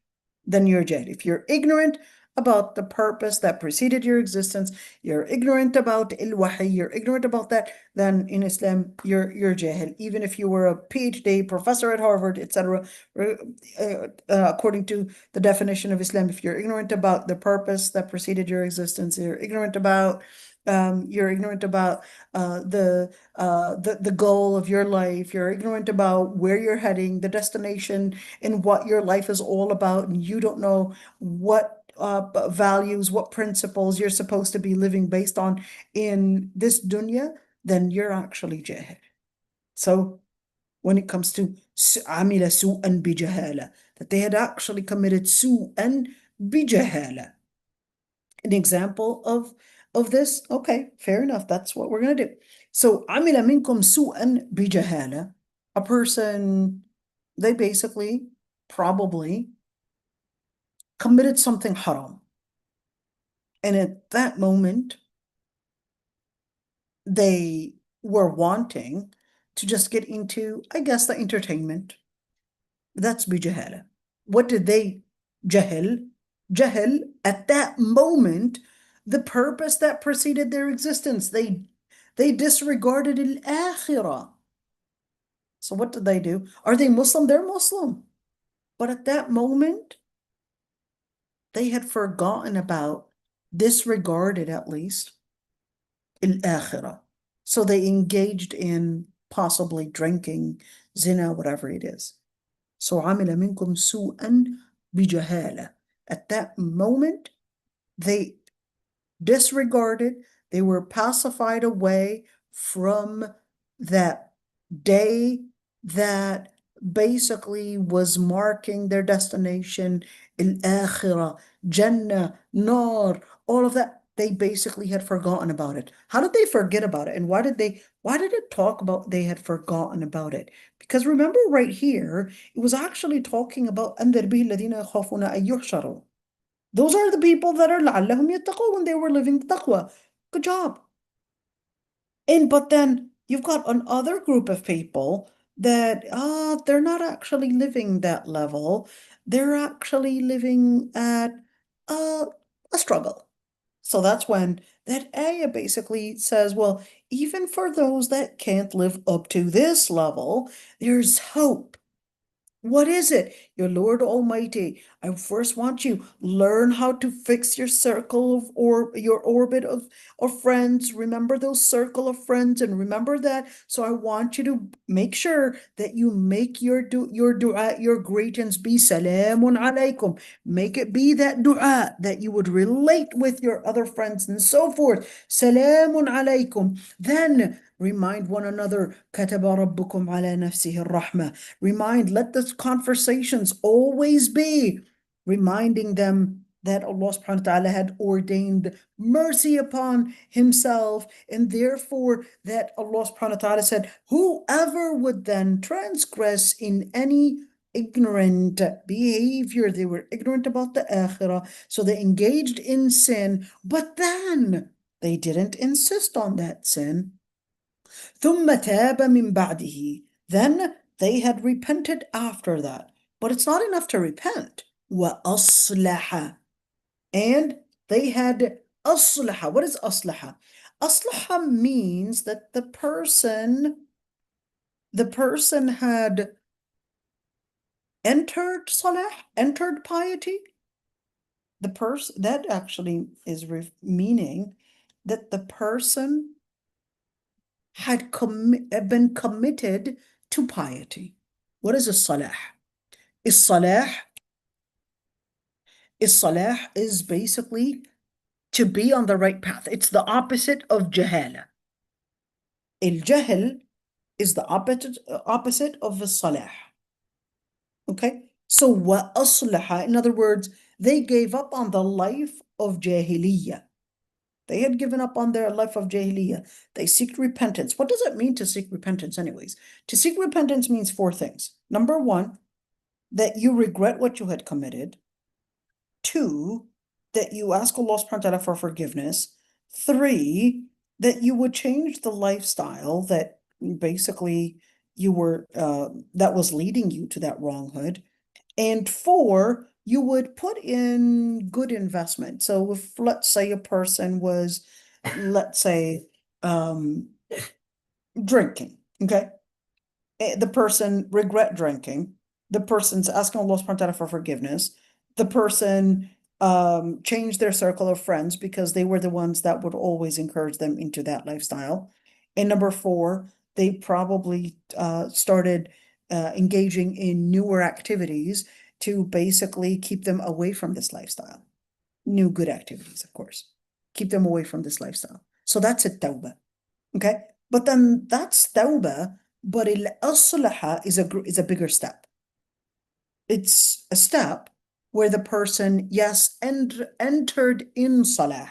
then you're jahil. If you're ignorant about the purpose that preceded your existence, you're ignorant about al-wahy, you're ignorant about that, then in Islam, you're jahil. Even if you were a PhD professor at Harvard, etc., according to the definition of Islam, if you're ignorant about the purpose that preceded your existence, you're ignorant about the goal of your life. You're ignorant about where you're heading, the destination, and what your life is all about, and you don't know what values, what principles you're supposed to be living based on in this dunya, then you're actually jahil. So when it comes to عمل سوءا بجهالة, that they had actually committed سوءا بجهالة. An example of this, okay, fair enough, that's what we're going to do. So عمل منكم سوءا بجهالة, a person, they basically probably committed something haram. And at that moment, they were wanting to just get into, I guess, the entertainment. That's bijahala. What did they jahil? Jahil, at that moment, the purpose that preceded their existence. They disregarded al-akhirah. So what did they do? Are they Muslim? They're Muslim. But at that moment, they had forgotten about, disregarded at least, al-akhirah. So they engaged in possibly drinking, zina, whatever it is. So عمل منكم سوءا بجهالة. At that moment, they disregarded, they were pacified away from that day that basically was marking their destination, al-akhirah, Jannah, Nar, all of that. They basically had forgotten about it. How did they forget about it? And why did it talk about they had forgotten about it? Because remember right here, it was actually talking about أَنذِرْ بِهِ الَّذِينَ يَخَافُونَ أَن يُحْشَرُوا. Those are the people that are لَعَلَّهُمْ يَتَّقُونَ when they were living taqwa. Good job. But then you've got another group of people that they're not actually living that level. They're actually living at a struggle. So that's when that ayah basically says, well, even for those that can't live up to this level, there's hope. What is it? Your Lord Almighty, I first want you learn how to fix your circle of or your orbit of friends. Remember those circle of friends and remember that. So I want you to make sure that you make your dua, your greetings be salamun alaykum. Make it be that dua that you would relate with your other friends and so forth. Salamun alaykum. Then remind one another, kataba rabbukum ala nafsihi rahmah. Let the conversations always be reminding them that Allah subhanahu wa ta'ala had ordained mercy upon himself, and therefore that Allah subhanahu wa ta'ala said, whoever would then transgress in any ignorant behavior, they were ignorant about the akhirah, so they engaged in sin, but then they didn't insist on that sin. ثم تاب من بعده. Then they had repented after that. But it's not enough to repent. وأصلح. And they had أصلح. What is أصلح? أصلح means that the person had entered salah, entered piety. The person that actually is meaning that the person had been committed to piety. What is a salah? Is-salah is basically to be on the right path. It's the opposite of jahala. Al-jahl is the opposite of the salah. Okay? So wa aslaha, in other words, they gave up on the life of jahiliyyah. They had given up on their life of jahiliyyah. They seek repentance. What does it mean to seek repentance anyways? To seek repentance means four things. Number one, that you regret what you had committed. Two, that you ask Allah subhanahu wa ta'ala for forgiveness. Three, that you would change the lifestyle that basically you were that was leading you to that wronghood. And four, you would put in good investment. So if let's say a person was, let's say, drinking, okay? The person regret drinking. The person's asking Allah subhanahu wa ta'ala for forgiveness. The person changed their circle of friends because they were the ones that would always encourage them into that lifestyle. And number four, they probably started engaging in newer activities to basically keep them away from this lifestyle. New good activities, of course. Keep them away from this lifestyle. So that's a tawbah. Okay? But then that's tawbah, but al-aslaha is a bigger step. It's a step where the person, yes, entered in salah.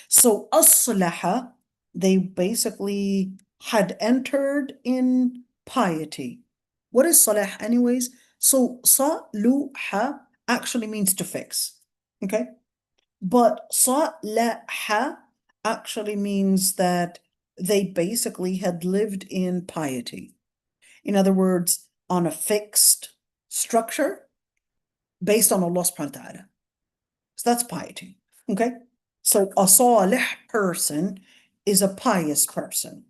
So aslaha, they basically had entered in piety. What is salah anyways? So saluha actually means to fix. Okay? But salaha actually means that they basically had lived in piety. In other words, on a fixed structure based on Allah subhanahu wa ta'ala. So that's piety. Okay? So a salih person is a pious person.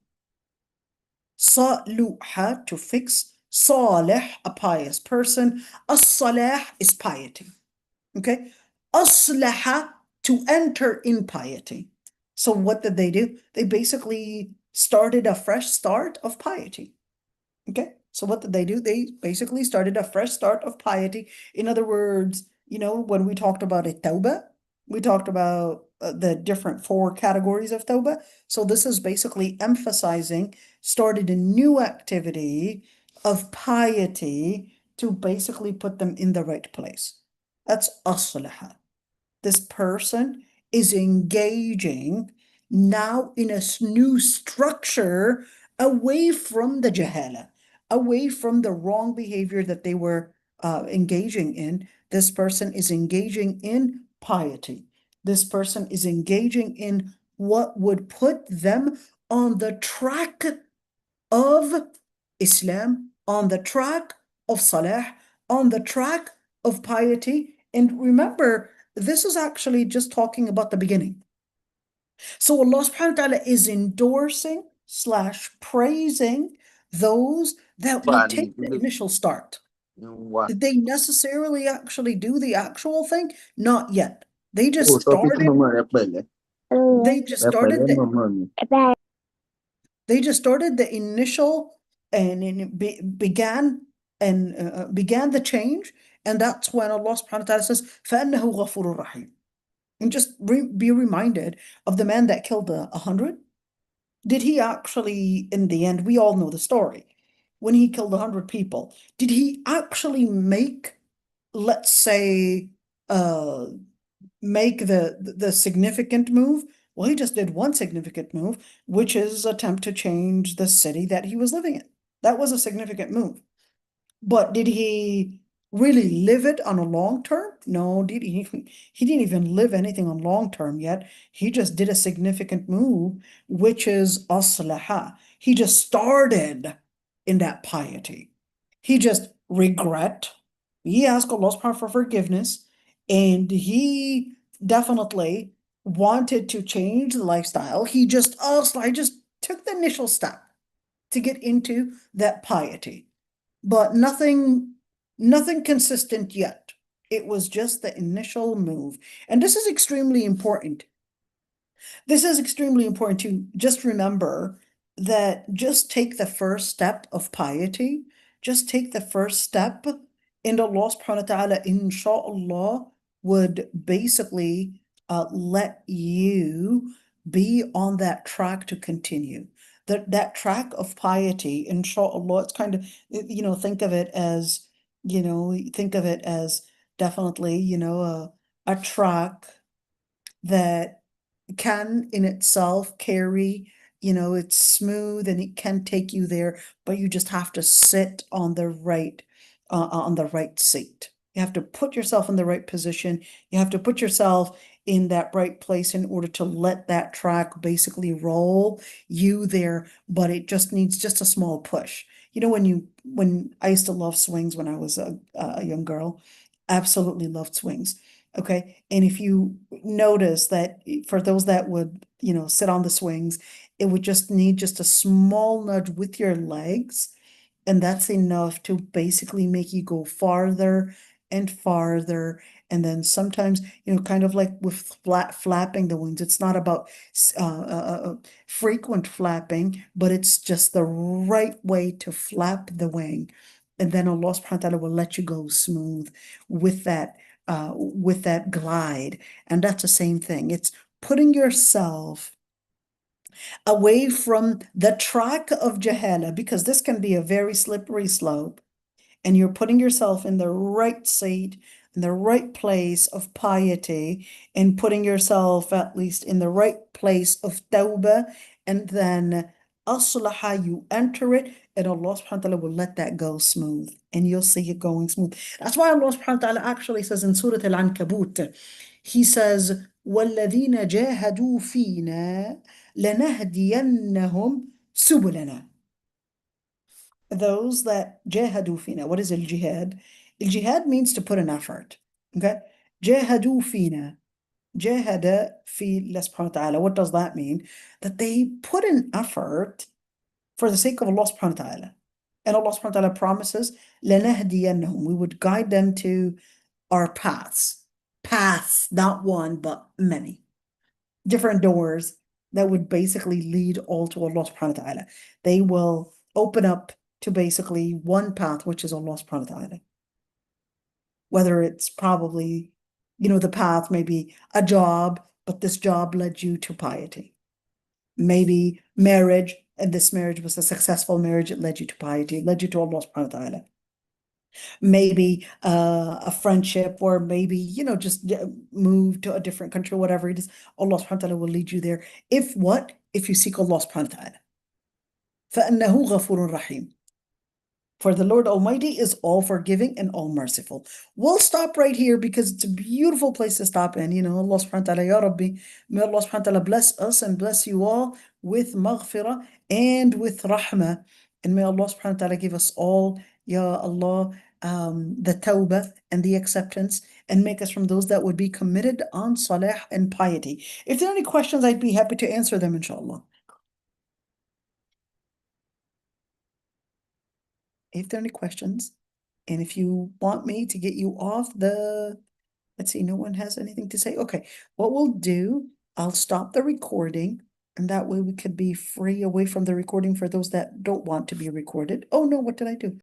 Saluha, to fix. Salih, a pious person. As-salah is piety. Okay? Aslaha, to enter in piety. So what did they do? They basically started a fresh start of piety. Okay? So what did they do? They basically started a fresh start of piety. In other words, when we talked about a tawbah, we talked about the different four categories of tawbah. So this is basically emphasizing started a new activity of piety to basically put them in the right place. That's aslaha. This person is engaging now in a new structure away from the jahala, away from the wrong behavior that they were engaging in. This person is engaging in piety. This person is engaging in what would put them on the track of Islam, on the track of salah, on the track of piety. And remember, this is actually just talking about the beginning. So Allah subhanahu wa ta'ala is endorsing / praising those that would take the initial start. What? Did they necessarily actually do the actual thing? Not yet. They just Oh, so kita started, memang rebel eh? they just Rebel started the memang. they just started the initial and began the change, and that's when Allah subhanahu wa ta'ala says فَأَنَّهُ غَفُورٌ رَحِيمٌ. And just be reminded of the man that killed 100. Did he actually, in the end, we all know the story, when he killed 100 people, did he actually make, let's say, uh make the significant move? Well, he just did one significant move, which is attempt to change the city that he was living in. That was a significant move. But did he really live it on a long term? No, did he? He didn't even live anything on long term yet. He just did a significant move, which is aslaha. He just started in that piety. He just regret. He asked Allah subhanahu for forgiveness, and he definitely wanted to change the lifestyle. He just I just took the initial step to get into that piety, but nothing consistent yet. It was just the initial move. And this is extremely important. This is extremely important to just remember that just take the first step of piety, just take the first step, and Allah subhanahu wa ta'ala, inshallah, would basically let you be on that track to continue. That track of piety, inshallah, it's kind of, think of it as, think of it as definitely, a track that can in itself carry, it's smooth and it can take you there, but you just have to sit on the right seat. You have to put yourself in the right position. You have to put yourself in that right place in order to let that track basically roll you there, but it just needs just a small push. When I used to love swings when I was a young girl, absolutely loved swings. Okay. And if you notice that for those that would, sit on the swings, it would just need just a small nudge with your legs. And that's enough to basically make you go farther and farther. And then sometimes, kind of like with flapping the wings, it's not about frequent flapping, but it's just the right way to flap the wing. And then Allah subhanahu wa ta'ala will let you go smooth with that glide. And that's the same thing. It's putting yourself away from the track of Jahala, because this can be a very slippery slope, and you're putting yourself in the right seat, in the right place of piety, and putting yourself at least in the right place of tawbah, and then aslaha, you enter it, and Allah subhanahu wa ta'ala will let that go smooth, and you'll see it going smooth. That's why Allah subhanahu wa ta'ala actually says in Surah Al-Ankabut, He says, وَالَّذِينَ جَاهَدُوا فِينَا لَنَهْدِيَنَّهُمْ سُبُلَنَا. Those that jahadu fina. What is al-jihad? Al-jihad means to put an effort. Okay? Jahadu fina. Jahada fi Allah subhanahu wa ta'ala. What does that mean? That they put an effort for the sake of Allah subhanahu wa ta'ala. And Allah subhanahu wa ta'ala promises, لَنَهْدِيَنَّهُمْ. We would guide them to our paths. Paths, not one, but many. Different doors that would basically lead all to Allah subhanahu wa ta'ala. They will open up to basically one path, which is Allah subhanahu wa ta'ala. Whether it's probably, the path may be a job, but this job led you to piety. Maybe marriage, and this marriage was a successful marriage, it led you to piety, it led you to Allah subhanahu wa ta'ala. Maybe a friendship, or maybe, just move to a different country, whatever it is, Allah subhanahu wa ta'ala will lead you there. If what? If you seek Allah subhanahu wa ta'ala. فَأَنَّهُ غَفُورٌ رَحِيمٌ. For the Lord Almighty is all forgiving and all merciful. We'll stop right here because it's a beautiful place to stop in. Allah subhanahu wa ta'ala, Ya Rabbi, may Allah subhanahu wa ta'ala bless us and bless you all with maghfirah and with rahmah. And may Allah subhanahu wa ta'ala give us all, Ya Allah, the tawbah and the acceptance, and make us from those that would be committed on salah and piety. If there are any questions, I'd be happy to answer them, inshallah. If there are any questions, And if you want me to get you off let's see, no one has anything to say. Okay, what we'll do, I'll stop the recording, and that way we could be free away from the recording for those that don't want to be recorded. Oh no, what did I do?